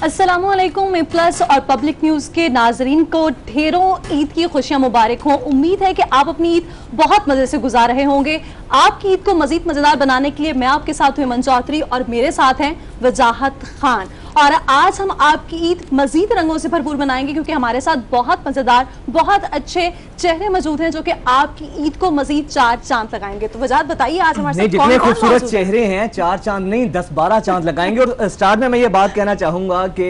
अस्सलामुअलैकुम। ए प्लस और public news के नाजरीन को ढेरों ईद की खुशियां मुबारक हो। उम्मीद है कि आप अपनी ईद बहुत मजे से गुजार रहे होंगे। आपकी ईद को मजीद मजेदार बनाने के लिए मैं आपके साथ हूं हेमन चौधरी और मेरे साथ हैं वजाहत खान। और आज हम आपकी ईद मजीद रंगों से भरपूर बनाएंगे क्योंकि हमारे साथ बहुत मजेदार बहुत अच्छे चेहरे मौजूद हैं जो कि आपकी ईद को मजीद चार चांद लगाएंगे। तो वजाहत बताइए आज हमारे साथ जितने खूबसूरत चेहरे हैं, चार चांद नहीं 10-12 चांद लगाएंगे। और स्टार्ट में मैं ये बात कहना चाहूंगा कि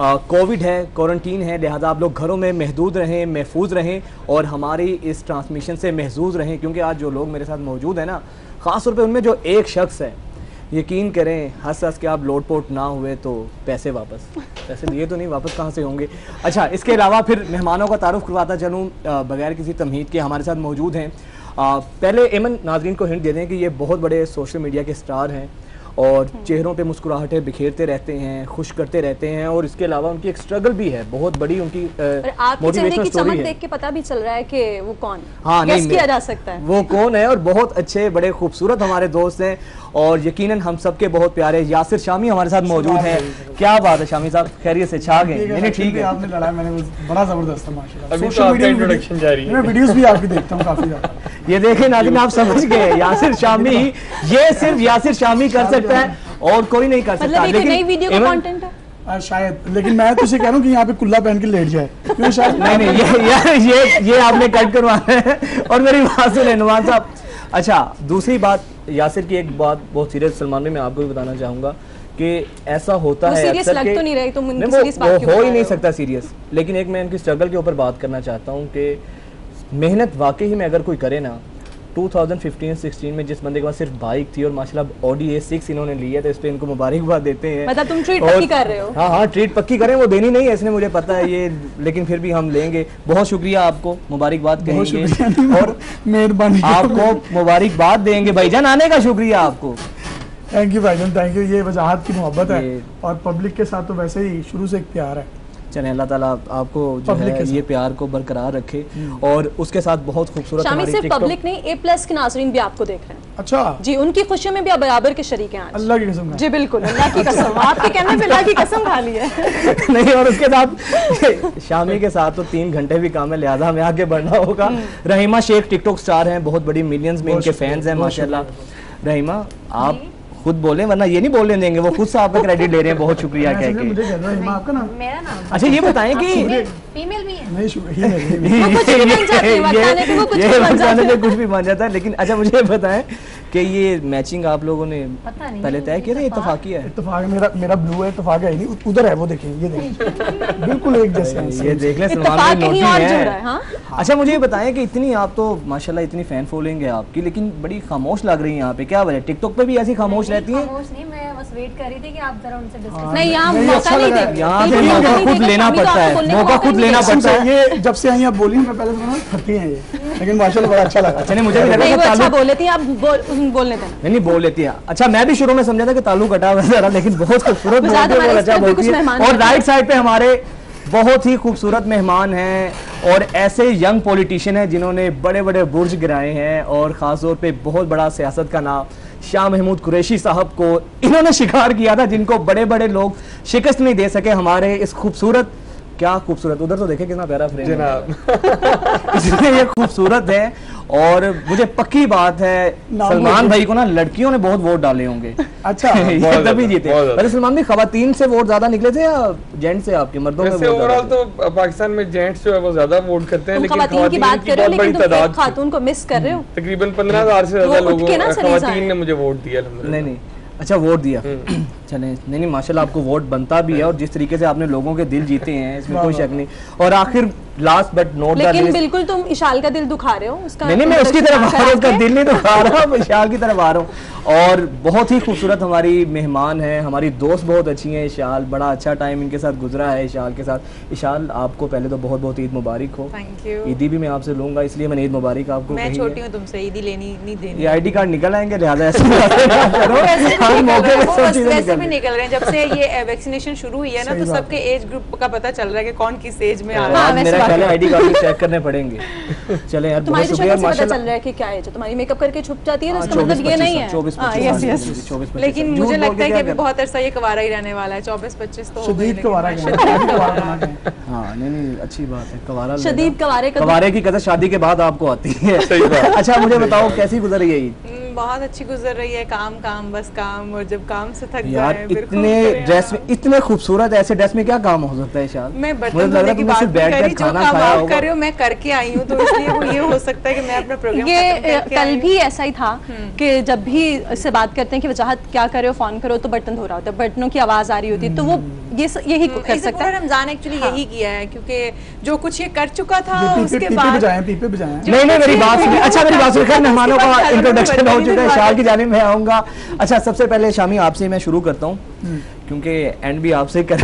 कोविड है, क्वारंटीन है, लिहाजा आप लोग घरों में महदूद रहें, महफूज रहें और हमारी इस ट्रांसमिशन से महफूज रहें। क्योंकि आज जो लोग मेरे साथ मौजूद हैं ना, ख़ास तौर पे उनमें जो एक शख्स है, यकीन करें हंस हंस के आप लोटपोट ना हुए तो पैसे वापस, पैसे दिए तो नहीं, वापस कहाँ से होंगे। अच्छा, इसके अलावा फिर मेहमानों का तारुफ करवाता चलूँ बगैर किसी तमहीद के। हमारे साथ मौजूद हैं पहले एमन नाजरीन को हिंट दे दें कि ये बहुत बड़े सोशल मीडिया के स्टार हैं और चेहरों पे मुस्कुराहटें बिखेरते रहते हैं, खुश करते रहते हैं। और इसके अलावा उनकी एक स्ट्रगल भी है, बहुत बड़ी उनकी मोटिवेशनल स्टोरी है। देख के पता भी चल रहा है कि वो कौन, हाँ, गेस किया जा सकता है वो कौन है। और बहुत अच्छे बड़े खूबसूरत हमारे दोस्त हैं और यकीनन हम सबके बहुत प्यारे यासिर शामी हमारे साथ मौजूद हैं। क्या बात है शामी साहब, खैरियत से छा गए? नहीं ठीक है, आपने लड़ा, मैंने बड़ा जबरदस्त है माशाल्लाह। अभी तो आपका इंट्रोडक्शन जारी है, मैं वीडियोस भी आपकी देखता हूं काफी ज्यादा। ये देखें नाज़रीन, आप समझ गए, यासिर शामी, ये सिर्फ यासिर शामी कर सकता है और कोई नहीं कर सकता। मतलब नई वीडियो का कंटेंट है शायद, लेकिन मैं तो इसे कह रहा हूँ कि यहाँ पे कुल्ला पहन के लेट जाए, क्यों शायद नहीं, ये आपने कट करवाना है। और मेरी बात सुने नुमान साहब। अच्छा, दूसरी बात यासिर की एक बात बहुत सीरियस सलमान में मैं आपको भी बताना चाहूंगा कि ऐसा होता है सीरियस लग तो नहीं रही, तुम वो हो ही नहीं सकता सीरियस। लेकिन एक मैं इनकी स्ट्रगल के ऊपर बात करना चाहता हूँ कि मेहनत वाकई में अगर कोई करे ना, 2015-16 में जिस बंदे के पास सिर्फ बाइक थी और माशाल्लाह ऑडी A6 इन्होंने लिया था, इस पे इनको मुबारकबाद देते हैं। मतलब तुम ट्रीट पक्की कर रहे हो? हाँ, ट्रीट पक्की करें, वो देनी नहीं है इसने, मुझे पता है ये, लेकिन फिर भी हम लेंगे। बहुत शुक्रिया आपको, मुबारकबाद कहेंगे और मेहरबानी, आपको मुबारकबाद देंगे भाईजान, आने का शुक्रिया आपको। थैंक यू भाईजान, थैंक यू। ये वजाहत की मोहब्बत है और पब्लिक के साथ तो वैसे ही शुरू से एक प्यार है। चलें, अल्लाह ताला आपको जो है ये प्यार को बरकरार रखे। और उसके साथ बहुत खूबसूरत शामी सिर्फ पब्लिक नहीं, ए प्लस के नाज़रीन भी आपको देख रहे हैं। अच्छा जी, उनकी खुशियों में भी आप बराबर के शरीक हैं आज। अल्लाह की कसम। जी बिल्कुल, अल्लाह की कसम। आपके कहने पे अल्लाह की कसम खा ली है। नहीं, और उसके साथ शामी के साथ तो 3 घंटे भी काम है, लिहाजा हमें आगे बढ़ना होगा। रहीमा शेख टिकटॉक स्टार हैं, बहुत बड़ी मिलियंस में इनके फैंस हैं माशाल्लाह। रहीमा आप खुद बोले, वरना ये नहीं बोलने देंगे, वो खुद से आपका क्रेडिट ले रहे हैं। बहुत शुक्रिया कह के। मुझे आपका नाम? मेरा नाम। अच्छा, ये बताएं कि फीमेल भी है? नहीं, ये बताने में कुछ भी बन जाता है। लेकिन अच्छा, मुझे बताएं कि ये मैचिंग आप लोगों ने पहले तय किया, इत्तेफाकी है? इत्तेफाक मेरा ब्लू है, इत्तेफाक है नहीं, उधर है वो, देखिए ये देखिए बिल्कुल एक जैसे। ये देख लें, सलमान भाई है। अच्छा, मुझे ये बताएं कि इतनी आप तो माशाल्लाह इतनी फैन फॉलोइंग है आपकी, लेकिन बड़ी खामोश लग रही है यहाँ पे, क्या वजह? टिकटॉक पे भी ऐसी खामोश रहती है? खामोश नहीं, मैं बस वेट कर रही थी कि आप जरा उनसे डिस्कस। नहीं, यहाँ मौका नहीं देते, यहाँ पे मौका खुद लेना पड़ता है, मौका खुद लेना पड़ता है। ये जब से आई आप बोली, मैं पहले तो फटी हैं ये, लेकिन माशाल्लाह बड़ा अच्छा लगा। अच्छा, नहीं मुझे भी लगा था अच्छा बोल लेती हैं आप, बोलने देना। नहीं बोल लेती है। अच्छा, मैं भी शुरू में समझा था कि ताल्लु कटा हुआ जरा, लेकिन बहुत खूबसूरत बोलती है। और राइट साइड पे हमारे बहुत ही खूबसूरत मेहमान हैं और ऐसे यंग पॉलिटिशियन हैं जिन्होंने बड़े बड़े बुर्ज गिराए हैं और ख़ास तौर पे बहुत बड़ा सियासत का नाम शाह महमूद कुरैशी साहब को इन्होंने शिकार किया था, जिनको बड़े बड़े लोग शिकस्त नहीं दे सके। हमारे इस खूबसूरत, क्या खूबसूरत, उधर तो देखे कितना प्यारा फ्रेम है, ये खूबसूरत है। और मुझे पक्की बात है सलमान भाई को ना लड़कियों ने बहुत वोट डाले होंगे। अच्छा, तभी जीते। पहले सलमान भाई खवातीन से वोट ज्यादा निकले थे या जेंट्स से? आपके मर्दों में ओवरऑल तो पाकिस्तान में जेंट्स जो है वो ज्यादा वोट करते हैं, लेकिन खवातीन की बात कर रहे हो, लेकिन तुम एक खातून को मिस कर रहे हो। तकरीबन 15,000 से ज्यादा लोगों खवातीन ने मुझे वोट दिया। नहीं, अच्छा वोट दिया, चले, नहीं माशाल्लाह आपको वोट बनता भी है और जिस तरीके से आपने लोगों के दिल जीते हैं इसमें कोई शक नहीं। और आखिर लास्ट बट नॉट द लेकिन बिल्कुल तुम इशाल का दिल दुखा रहे हो उसका। नहीं, मैं उसकी तरफ आ रहा हूँ, उसका दिल नहीं दुखा रहा हूँ, इशाल की तरफ आ रहा हूँ। और बहुत ही खूबसूरत हमारी मेहमान है, हमारी दोस्त बहुत अच्छी हैं। इशाल, बड़ा अच्छा टाइम इनके साथ गुजरा है इशाल के साथ। इशाल, आपको पहले तो बहुत बहुत ईद मुबारक हो। Thank you. ईदी भी मैं आपसे लूंगा, इसलिए मैंने ईद मुबारक आपको मैं छोटी हूँ तुमसे, ईदी लेनी नहीं देनी। ये ID कार्ड निकल आएंगे, लिहाजा ऐसे हर मौके पे सब चीजें वैसे भी निकल निकल रहे हैं जब से ये वैक्सीनेशन शुरू हुई है ना, तो सबके एज ग्रुप का पता चल रहा है कि कौन किस एज में आ रहा है। मेरा ख्याल है आईडी कार्ड चेक करने पड़ेंगे। चले यार, तुम्हारी बहुत तो शुक्रिया शक्ल से पता माशाल्लाह। चल रहा है कि क्या एज है तुम्हारी, मेकअप करके छुप जाती है ना, इसका मतलब ये नहीं है। 24-25 लेकिन मुझे लगता है कि अभी बहुत अरसा ये कवारा ही रहने वाला है, 24-25 तो हो गए, शदीद कवारा हाँ नहीं अच्छी बात है। कवारा शदीद कवारे का कवारे की कदर शादी के बाद आपको आती है। अच्छा मुझे बताओ कैसी गुजर रही है ईद? बहुत अच्छी गुजर रही है। काम काम बस काम, और जब काम से थक यार जाए इतने ड्रेस में, इतने खूबसूरत ऐसे ड्रेस में क्या काम हो सकता है शायद? मैं मुझे बर्तन लग रहा धोने है की तुमने बात सिर्फ नहीं बैठ करी, कर जो खाना काम खाया आप होगा। कर रहे हो मैं करके आई हूँ, तो इसलिए वो ये हो सकता है कि मैं अपना प्रोग्राम ये कल भी ऐसा ही था कि जब भी इससे बात करते हैं कि वजाहत क्या करे हो, फोन करो तो बर्तन धो रहा होता है, बर्तनों की आवाज आ रही होती है, तो वो यही कर सकता है। रमजान एक्चुअली यही किया है, क्योंकि जो कुछ ये कर चुका था उसके पीपे बाद बजाएं। नहीं मेरी बात सुनिए। अच्छा मेरी बात सुनिए, मेहमानों का इंट्रोडक्शन हो चुका है, शाह की जानिब में आऊंगा। अच्छा सबसे पहले शामी आपसे मैं शुरू करता हूँ क्योंकि एंड भी आपसे कर।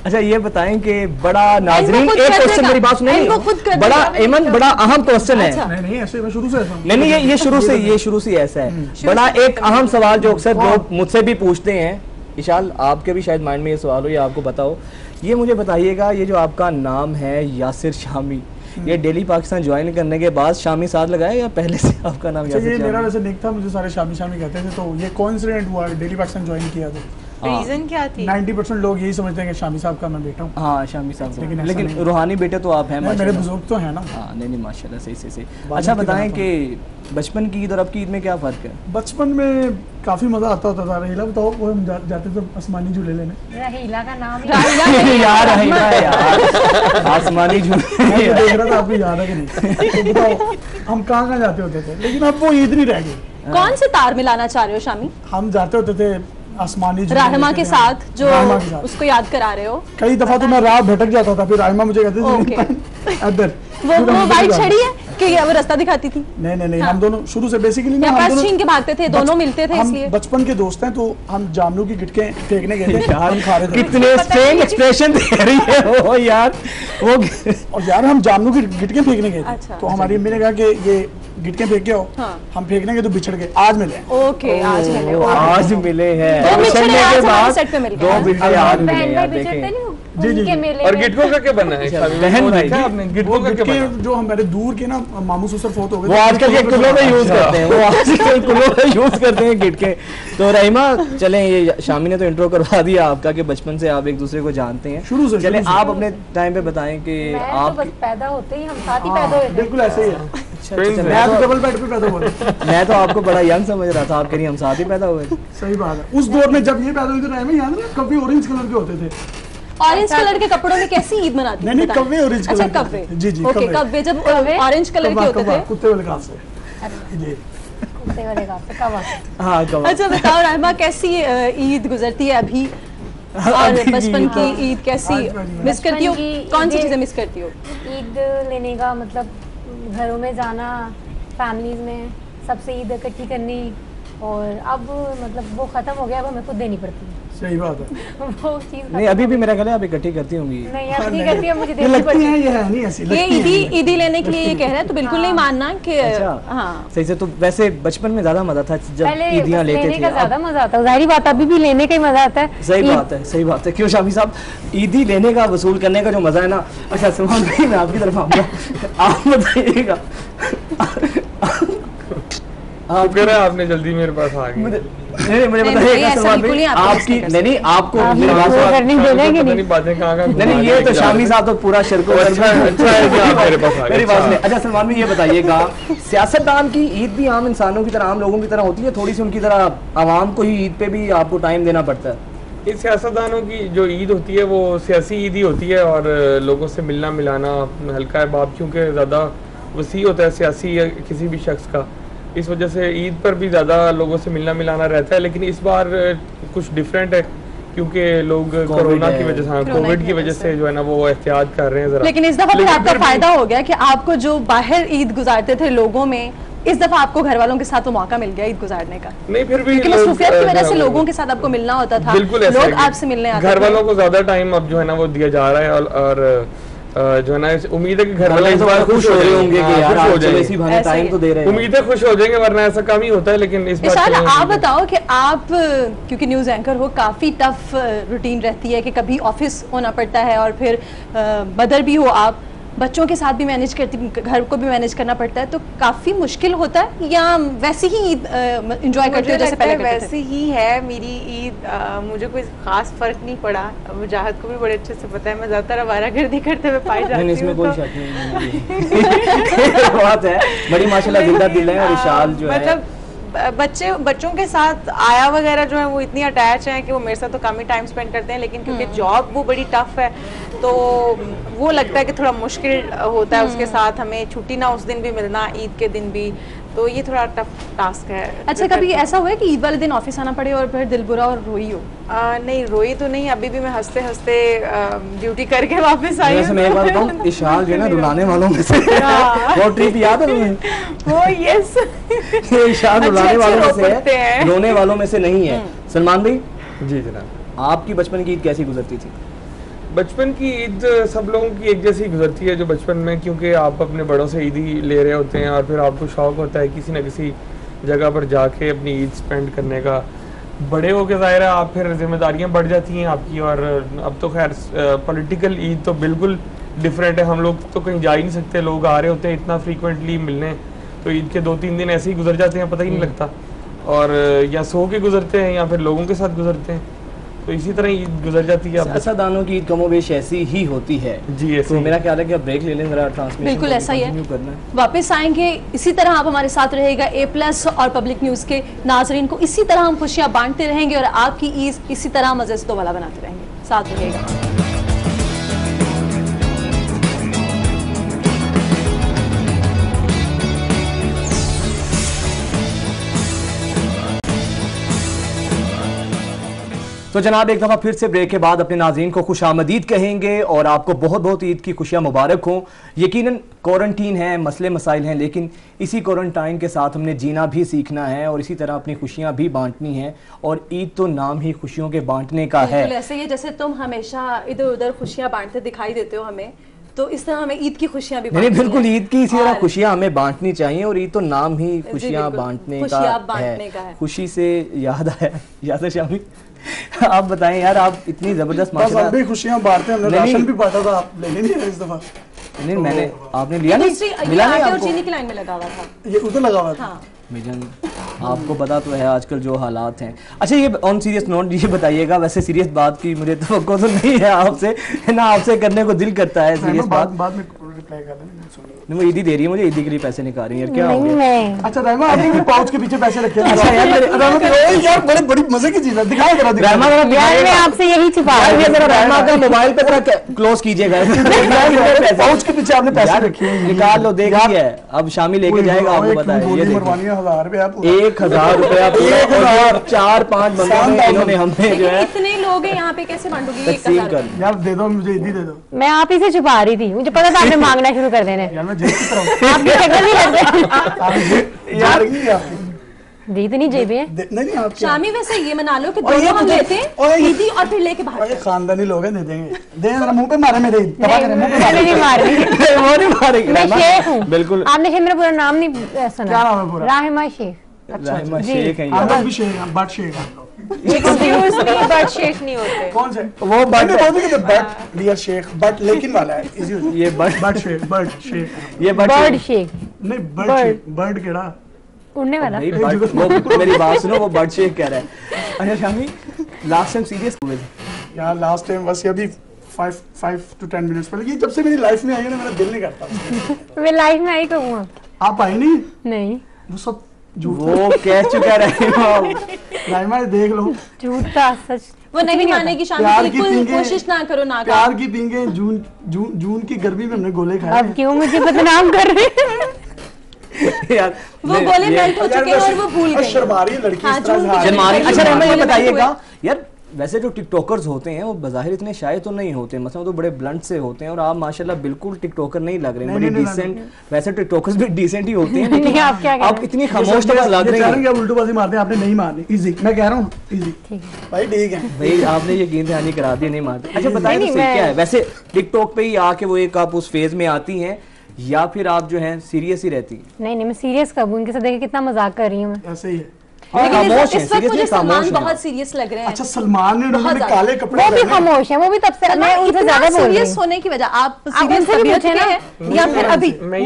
अच्छा ये बताएं कि बड़ा नाजरीन एक क्वेश्चन, मेरी बात सुनिए, बड़ा एमन बड़ा अहम क्वेश्चन है। नहीं ऐसे मैं शुरू से ऐसा हूं। नहीं ये शुरू से ऐसा है। बड़ा एक अहम सवाल जो अक्सर लोग मुझसे भी पूछते हैं, इशाल आपके भी शायद माइंड में ये सवाल हो या आपको पता हो, ये मुझे बताइएगा, ये जो आपका नाम है यासिर शामी, ये डेली पाकिस्तान ज्वाइन करने के बाद शामी साथ लगाया या पहले से आपका नाम यासिर ये शामी? मेरा वैसे निक था, मुझे सारे शामी कहते थे, तो ये कोइंसिडेंट हुआ, डेली पाकिस्तान ज्वाइन किया तो रीजन क्या थी? 90% लोग यही समझते हैं कि शामी साहब का मैं बेटा हूँ। हाँ शामी साहब, लेकिन ऐसा लेकिन नहीं। रूहानी बेटे तो आप हैं मेरे माशाल्लाह। बुजुर्ग तो है ना। हाँ नहीं माशाल्लाह सही। बाद अच्छा में बताएं बताता कि बचपन की ईद और अब की ईद में क्या फ़र्क है? बचपन में काफी मजा आता होता था। रहीला बताओ, वो हम जाते थे आसमानी झूले लेने। रहीला का नाम ही यार आसमानी झूले मैं तो देख रहा था, आपको याद है कि नहीं? तो बताओ हम कहाँ जाते होते थे, लेकिन अब वो ईद नहीं रह गई। कौन से तार मिलाना चाह रहे हो शामी? हम जाते होते थे आसमानी झूले रहमा लेते के थे। साथ जो रहमा के साथ। उसको याद करा रहे हो? कई दफा तो मैं राह भटक जाता था, फिर राहिमा मुझे कहती ओके। थी इधर वो वाइट छड़ी है कि वो रास्ता दिखाती थी? नहीं हम दोनों शुरू से बेसिकली या पर्स छीन के भागते थे, दोनों मिलते थे हम इसलिए? बचपन के दोस्त हैं, तो हम जामनू की गिटके फेंकने गए थे, हम खा रहे थे। कितने स्ट्रेंज एक्सप्रेशन दे रही है वो यार वो। और यार हम जामनू की गिटके फेंकने गए थे, अच्छा। तो हमारी अम्मी ने कहा कि ये गिटके फेंक के आओ। हाँ। हम फेंकने गए तो बिछड़ गए, आज मिले। ओके आज मिले। आज मिले हैं दो बिछड़े बिछड़ने आज के हमारे बाद, सेट पे मिल गए। दो बिछड़े आज मिले बहन यार, भाई बिछड़ते देखें। नहीं वो जी, जी, उनके जी। मेले और में। गिटको का क्या बनना है? बहन भाई आपने वो गिटको का क्या गिटके बना? जो हमारे दूर के ना मामू ससुर फोत हो गए वो थे, आजकल के तो कुल्लों में यूज करते हैं, वो आजकल कुल्लों में यूज करते हैं गिटके। तो रहीमा चलें, ये शामी ने तो इंट्रो करवा दिया आपका कि बचपन से आप एक दूसरे को जानते हैं। शुरू से, चलें शुरू से। आप अपने टाइम पे बताएं कि मैं तो आप बस पैदा होते ही हम साथ ही पैदा हुए थे। बिल्कुल ऐसे ही है। Twins अच्छा, मैं तो डबल बेड पे पैदा हुआ था। मैं तो आपको बड़ा यंग समझ रहा था, आप कह रही हम साथ ही पैदा हुए थे। सही बात है। उस दौर में जब ये पैदा हुए थे, राहिमा याद है, कभी ऑरेंज कलर के होते थे। ऑरेंज कलर के कपड़ों में कैसी ईद मनाती नहीं, बताएं। कव्वे ऑरेंज अच्छा कलर के। कव्वे, जी, जी, ओके कव्वे। कव्वे जब कव्वे? ऑरेंज कलर के होते थे। कुत्ते वाले घास से। जी। कुत्ते वाले घास से कब आते? हाँ कब अच्छा बताओ रहमा, कैसी ईद गुजरती है अभी, और अभी की बचपन ईद, की हाँ। ईद कैसी आज वाली मिस करती हो? बचपन की कौन सी ईदें- चीजें मिस करती हो? ईद लेने का मतलब घरों में जाना, फैमिलीज में सबसे ईद इकट्ठी करनी, और अब मतलब वो खत्म हो गया, अब हमें खुद देनी पड़ती है। सही बात है। वो चीज नहीं अभी भी मेरा ख्याल है आप इकट्ठी करती होंगी। नहीं अब नहीं करती है, मुझे ये देनी लगती पड़ती हैं, है। ये है नहीं ऐसी ये लगती हैं। ईदी लेने के लिए ये कह रहा है, तो बिल्कुल नहीं मानना कि अच्छा हाँ सही से। तो वैसे बचपन में ज्यादा मजा था जब पहले ईदियां बस लेते लेने थे। का अब ज्यादा मजा आता है, जाहिर बात अभी भी लेने का ही मजा आता है। सही ईद- बात है, सही बात है। क्यों शामी साहब, ईदी लेने का वसूल करने का जो मजा है ना। अच्छा सलमान भाई मैं आपकी तरफ आऊंगा, आप बताइएगा। शुक्र है आपने जल्दी मेरे पास आ गए। मुझे नहीं, बताइएगा ऐसा सलमान बिल्कुल भाई, नहीं, आप आपकी नहीं कर नहीं आपको आप मेरी बात वो सुनो। करनी शामी देना को कि पता नहीं? नहीं बातें कहाँ नहीं ये तो शामी साहब तो पूरा शिरको अच्छा है कि आप मेरे पास आ गए। मेरी बात सुनिए। अच्छा सलमान भाई ये बताइएगा, सियासतदान की ईद भी आम इंसानों की तरह, आम लोगों की तरह होती है? थोड़ी सी उनकी तरह आवाम को ही ईद पे भी आपको टाइम देना पड़ता है? इन सियासतदानों की जो ईद होती है वो सियासी ईद ही होती है, और लोगों से मिलना मिलाना हल्का बाब क्योंकि ज़्यादा वसी होता है सियासी या किसी भी शख्स का, इस वजह से ईद पर भी ज़्यादा लोगों से मिलना मिलाना रहता है। लेकिन इस बार कुछ डिफरेंट है क्योंकि लोग कोरोना की वजह से, हाँ कोविड की वजह से जो है ना वो एहतियात कर रहे हैं ज़रा। लेकिन इस दफा फिर लेकिन आपका फिर भी- फायदा हो गया कि आपको जो बाहर ईद गुजारते थे लोगों में, इस दफा आपको घर वालों के साथ वो मौका मिल गया ईद गुजारने का, नहीं फिर भी क्योंकि लोग, मसरूफियत की वजह से वो- लोगों के साथ आपको मिलना होता था, बिल्कुल ऐसा लोग है कि आपसे मिलने आते घर थे। वालों को ज्यादा टाइम अब जो है ना वो दिया जा रहा है, और जो है ना उम्मीद है कि घर वाले इस बार खुश हो रहे होंगे कि यार खुश हो चलो इसी बहाने टाइम तो दे रहे हैं। उम्मीद है खुश हो जाएंगे, वरना ऐसा कम ही होता है। लेकिन इस बार आप बताओ कि आप क्योंकि न्यूज एंकर हो, काफी टफ रूटीन रहती है कि कभी ऑफिस होना पड़ता है और फिर मदर भी हो आप, बच्चों के साथ भी मैनेज करती, घर को भी मैनेज करना पड़ता है, तो काफी मुश्किल होता है या वैसे ही ईद एंजॉय करते हो जैसे पहले करते थे? वैसे ही है मेरी ईद, मुझे कोई खास फर्क नहीं पड़ा। मुजाहिद को भी बड़े अच्छे से पता है, मैं ज्यादातर आवारागर्दी करते हुए पाई जाती हूँ। इसमें कोई शक नहीं बात है, बड़ी माशाल्लाह जिंदा दिल है। और इशाल जो है मतलब बच्चों के साथ आया वगैरह जो है वो इतनी अटैच हैं कि वो मेरे साथ तो कम ही टाइम स्पेंड करते हैं, लेकिन क्योंकि जॉब वो बड़ी टफ है तो वो लगता है कि थोड़ा मुश्किल होता है उसके साथ हमें छुट्टी ना उस दिन भी मिलना, ईद के दिन भी, तो ये थोड़ा टफ टास्क है। अच्छा, कभी ऐसा हुआ है कि ईद वाले दिन ऑफिस आना पड़े और फिर दिल बुरा और रोई हो? नहीं, रोई तो नहीं, अभी भी मैं हंसते हंसते ड्यूटी करके वापस आई हूँ। मैं एक बात बताऊँ, इशाल जो है ना रुलाने वालों में से वो ट्रिप याद है तुम्हें? वो यस, इशाल रुलाने वालों में से है, रोने वालों में से नहीं है। सलमान भाई जी जनाब, आपकी बचपन की ईद कैसी गुजरती थी? बचपन की ईद सब लोगों की एक जैसी गुजरती है जो बचपन में, क्योंकि आप अपने बड़ों से ईद ही ले रहे होते हैं और फिर आपको शौक होता है किसी न किसी जगह पर जाके अपनी ईद स्पेंड करने का। बड़े हो के ज़ाहिर है आप फिर जिम्मेदारियां बढ़ जाती हैं आपकी, और अब तो खैर पॉलिटिकल ईद तो बिल्कुल डिफरेंट है। हम लोग तो कहीं जा ही नहीं सकते, लोग आ रहे होते हैं इतना फ्रीक्वेंटली मिलने, तो ईद के 2-3 दिन ऐसे ही गुजर जाते हैं, पता ही नहीं लगता। और या सो के गुजरते हैं या फिर लोगों के साथ गुजरते हैं, तो इसी तरह ईद गुजर जाती है। सियासतदानों की ईद कमोबेश ऐसी ही होती है जी। ऐसे तो मेरा ख्याल है कि अब ब्रेक ले लें जरा, ट्रांसमिशन बिल्कुल ऐसा ही है, करना है। वापस आएंगे इसी तरह आप हमारे साथ रहेगा। A+ और पब्लिक न्यूज़ के नाजरीन को इसी तरह हम खुशियां बांटते रहेंगे और आपकी ईद इसी तरह मजे से दोबारा बनाते रहेंगे, साथ रहेगा। तो जनाब एक दफ़ा फिर से ब्रेक के बाद अपने नाज़रीन को खुशामदीद कहेंगे और आपको बहुत बहुत ईद की खुशियां मुबारक हों। यकीनन क्वारंटीन है, मसले मसाइल हैं, लेकिन इसी क्वारंटाइन के साथ हमने जीना भी सीखना है और इसी तरह अपनी खुशियां भी बांटनी हैं। और ईद तो नाम ही खुशियों के बांटने का है। ऐसे ही जैसे तुम हमेशा इधर उधर खुशियां बांटते दिखाई देते हो हमें, तो इस तरह हमें ईद की खुशियां भी नहीं, बिल्कुल ईद की इसी तरह खुशियां हमें बांटनी चाहिए। और ईद तो नाम ही खुशियां बांटने का है। खुशी से याद आया, याद है शामी आप बताएं यार, आप इतनी जबरदस्त माशाल्लाह आप भी खुशियां बांटते हैं, हमने राशन भी बांटा था, आप लेने नहीं आए इस दफा। नहीं मैंने, आपने लिया नहीं, मिला नहीं आपको? चीनी की लाइन में लगा हुआ था, ये उधर लगा हुआ था। मिजन आपको पता तो है आजकल जो हालात हैं। अच्छा ये ऑन सीरियस नोट ये बताइएगा, वैसे सीरियस बात की मुझे तवक्को तो नहीं है आपसे, ना आपसे करने को दिल करता है सीरियस बात। बाद में रिप्लाई कर देना, नहीं वो ईदी दे रही है मुझे, ईदी के लिए पैसे निकाल रही है, क्या हो गया? अच्छा रहमा आपने भी पाउच के पीछे पैसे रखे हैं। अच्छा यार बड़े बड़ी मजे की चीज है, दिखाओ जरा। रहमा यार मैं आपसे यही छिपा रही हूं, मेरा रहमा का मोबाइल पे जरा क्लोज कीजिएगा। पाउच के पीछे आपने पैसे रखे हैं, निकाल लो, देखिए अब शामी लेके जाएगा, आपको पता है। ये 1000 रुपया, 1000 रुपया 4-5 बंदों में इन्होंने हमें जो है इतने लोग हैं यहाँ पे, कैसे बांटोगे? तकसीम कर। यार दे दो मुझे, ईदी दे दो। मैं आप ही से छुपा रही थी, मुझे पता था आपने मांगना शुरू कर देने। यार मैं जेब की तरफ आपकी शक्ल नहीं लगती यार आपकी जी, इतनी जेबें हैं। नहीं आप शामी वैसे ये मना लो कि दोनों हम लेते हैं ईदी और फिर लेके भाग। खानदानी लोग हैं, दे देंगे, दे जरा मुंह पे मारे मेरे, दबा के मुंह पे मैंने नहीं मारी, वो नहीं मारेगी। मैं शेख हूँ। बिल्कुल, आपने शायद मेरा पूरा नाम नहीं सुना। क्या नाम है पूरा? राहिमा शेख। रहमा शेख है आप यार। भी शेख हैं, बट शेख हैं। एक्सक्यूज मी, बट शेख नहीं होते। कौन से? वो बट बोलते कि बट डियर शेख, बट लेकिन वाला है इजी। ये बट शेख, बट शेख, ये बर्ड शेख नहीं बर्ड शेख, बर्ड केड़ा उड़ने वाला। नहीं, वो मेरी बात सुनो, वो बर्ड शेख कह रहा है। अच्छा शामी लास्ट टाइम सीरियस हुए थे यार? लास्ट टाइम बस ये अभी 5 to 10 मिनट्स पहले, ये जब से मेरी लाइफ में आई है ना, मेरा दिल नहीं करता। मैं लाइफ में आई कब हूँ? आप आई नहीं? नहीं, वो सब झूठ वो कह चुका रहे। राइमा देख लो, झूठ था सच। वो नहीं मानेगी शामी, प्यार की बिल्कुल पींगे, कोशिश ना करो ना करो। प्यार की पींगे, जून की गर्मी में हमने गोले खाए। अब क्यों मुझे बदनाम कर रहे हैं? यार वो गोले मेल्ट हो चुके हैं और वो भूल गए। शर्मा रही है लड़की हाँ, इस तरह से। झूठ की शर्मा रही। अच्छा रहमा ये बताइएगा यार, वैसे जो टिकटॉकर्स होते हैं वो बज़ाहिर इतने शाय तो नहीं होते, मतलब तो बड़े ब्लंट से होते हैं, और आप माशाल्लाह बिल्कुल टिकटॉकर नहीं लग रहे हैं, बड़ी डिसेंट। वैसे टिकटॉकर्स भी डिसेंट ही होते हैं, लेकिन आप इतनी खामोश लग रहे हैं। आप उल्टूबाजी मारते हैं, आपने नहीं मारनी, इजी, मैं कह रहा हूँ इजी भाई, ठीक है भाई आपने यकीन दहानी करा दिया, नहीं मारते। अच्छा बताइए तो सही क्या है वैसे, टिकटॉक पे ही आके वो एक आप उस फेज में आती हैं या फिर आप जो हैं सीरियस ही रहती हैं? नहीं मैं सीरियस कब हूँ, उनके साथ देखिए कितना मजाक कर रही हूँ मैं। ऐसे ही है। लेकिन इस वक्त मुझे सलमान बहुत सीरियस लग रहे हैं। अच्छा सलमान ने उन्होंने काले कपड़े, वो भी खामोश है, वो भी तब से मैं उनसे ज्यादा बोल रही सीरियस होने की वजह आप सीरियस तबीयत के हैं या फिर अभी? मैं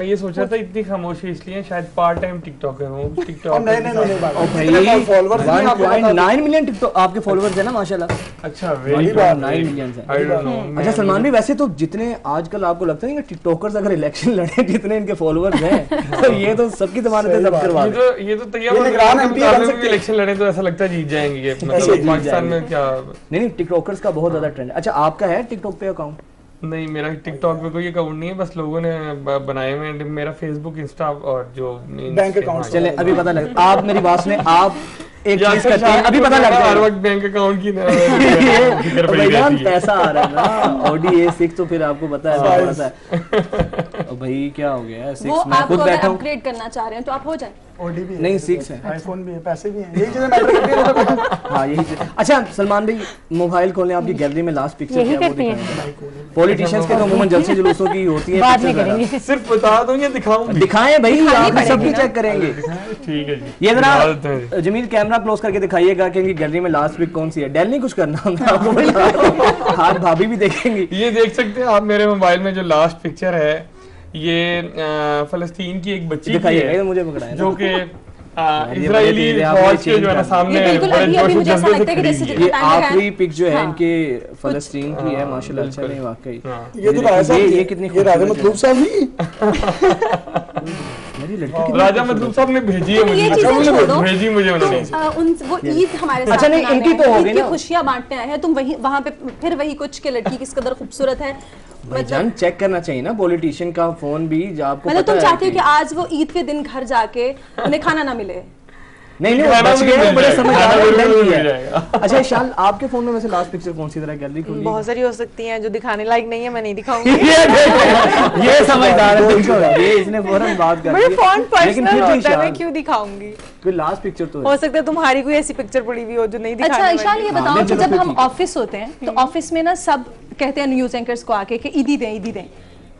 ये सोच रहा था इतनी खामोशी इसलिए शायद पार्ट टाइम टिकटॉकर हूँ। टिकटॉक नहीं फॉलोअर्स 1.9 मिलियन टिकटॉक आपके फॉलोअर्स है ना माशाल्लाह। अच्छा 1.9 मिलियन है। अच्छा सलमान भी वैसे तो जितने आजकल आपको लगता है कि टिकटॉकर्स अगर इलेक्शन लड़े जितने इनके फॉलोअर्स हैं तो ये तो सबकी जमानत सब करवा दें। ये तो तैयार इलेक्शन लड़े तो ऐसा लगता है जीत जाएंगे ये, मतलब पाकिस्तान में क्या। नहीं टिकटॉकर्स का बहुत ज्यादा ट्रेंड है। अच्छा आपका है टिकटॉक पे अकाउंट? नहीं मेरा टिकटॉक पे कोई अकाउंट नहीं है, बस लोगों ने बनाए हुए हैं। मेरा फेसबुक, इंस्टा और जो बैंक अकाउंट। चले अभी पता लगा, आप मेरी बात सुने, आप एक चीज करते हैं अभी पता लग हर वक्त बैंक अकाउंट की भाईजान पैसा आ रहा है ना, Audi A6 तो फिर आपको पता है थोड़ा सा भाई क्या हो गया है 6 मैं खुद बैठा हूं, अपग्रेड करना चाह रहे हैं तो आप हो जाए। Audi भी नहीं 6 है, आईफोन भी है, पैसे भी हैं, यही चीजें मैटर करती है। हां यही चीज। अच्छा सलमान भाई मोबाइल खोलें, आपकी गैलरी में लास्ट पिक्चर क्या वो दिखाएं। पॉलिटिशियंस के तो अमूमन जलसे जुलूसों की होती है, बात नहीं करेंगे, सिर्फ बता दूं या दिखाऊं? दिखाएं भाई, आप सब कुछ चेक करेंगे। ठीक है जी, ये जरा जमील कैमरा क्लोज करके दिखाइएगा कि इनकी गैलरी में लास्ट पिक कौन सी है। डेल नहीं कुछ करना होता आपको, हाथ भाभी भी देखेंगी। ये देख सकते हैं आप मेरे मोबाइल में जो लास्ट पिक्चर है, ये फलस्तीन की एक बच्ची की है मुझे पकड़ाया जो कि इजरायली फौज के जो है ना सामने बड़े जोश से खड़ी है। ये आखिरी पिक जो है इनके फलस्तीन की है माशाल्लाह। अच्छा नहीं वाकई ये तो ये कितनी राजा मतलूब साहब नहीं, मेरी लड़की राजा मतलूब साहब ने भेजी है मुझे, भेजी मुझे उन्होंने। उन वो ईद हमारे साथ अच्छा नहीं इनकी तो हो गई ना, खुशियां बांटने आए हैं, तुम वही वहां पे फिर वही कुछ के लड़की किस कदर खूबसूरत है, भाईजान चेक करना चाहिए ना पॉलिटिशियन का फोन भी, जब आपको मतलब तुम चाहते हो कि आज वो ईद के दिन घर जाके उन्हें खाना ना मिले? नहीं बच गए, बड़े समझदार हैं। अच्छा शाल आपके फोन में वैसे लास्ट पिक्चर कौन सी तरह गैलरी खुली? बहुत सारी हो सकती हैं जो दिखाने लायक नहीं है, मैं नहीं दिखाऊंगी। ये समझदार है, ये इसने फौरन बात कर दी। मेरा फोन पर्सनल होता है, मैं क्यों दिखाऊंगी? कोई लास्ट पिक्चर तो हो सकता है तुम्हारी कोई ऐसी पिक्चर पड़ी हुई हो जो नहीं दिखाने अच्छा वाली। ईशान ये बताओ कि जब हम ऑफिस होते हैं तो ऑफिस में ना सब कहते हैं न्यूज एंकर्स को आके कि ईदी दें, ईदी दें,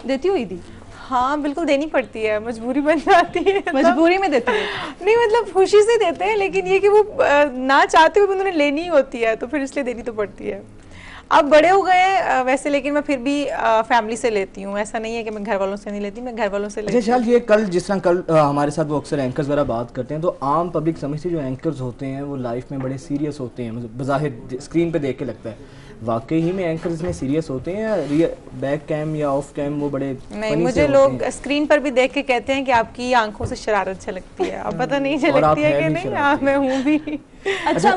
देती हो ईदी? हाँ बिल्कुल देनी पड़ती है, मजबूरी बन जाती है। मजबूरी में देती है? नहीं मतलब खुशी से देते हैं, लेकिन ये कि वो ना चाहते हुए भी उन्होंने लेनी ही होती है, तो फिर इसलिए देनी तो पड़ती है। अब बड़े हो गए हैं वैसे, लेकिन मैं फिर भी फैमिली से लेती हूँ, ऐसा नहीं है कि मैं घर वालों से नहीं लेती, मैं घर वालों से लेती हूँ। अच्छा शाल ये कल जिस तरह कल हमारे साथ वो अक्सर एंकर्स वगैरह बात करते हैं, तो आम पब्लिक समझती है जो एंकर्स होते हैं वो लाइफ में बड़े सीरियस होते हैं, मतलब बज़ाहिर स्क्रीन पे देख के लगता है, वाकई ही में एंकर्स इतने सीरियस होते हैं या बैक कैम या ऑफ कैम वो बड़े नहीं? मुझे लोग स्क्रीन पर भी देख के कहते हैं कि आपकी आंखों से शरारत झलकती है, अब पता नहीं झलकती है कि नहीं। हाँ मैं हूँ भी। अच्छा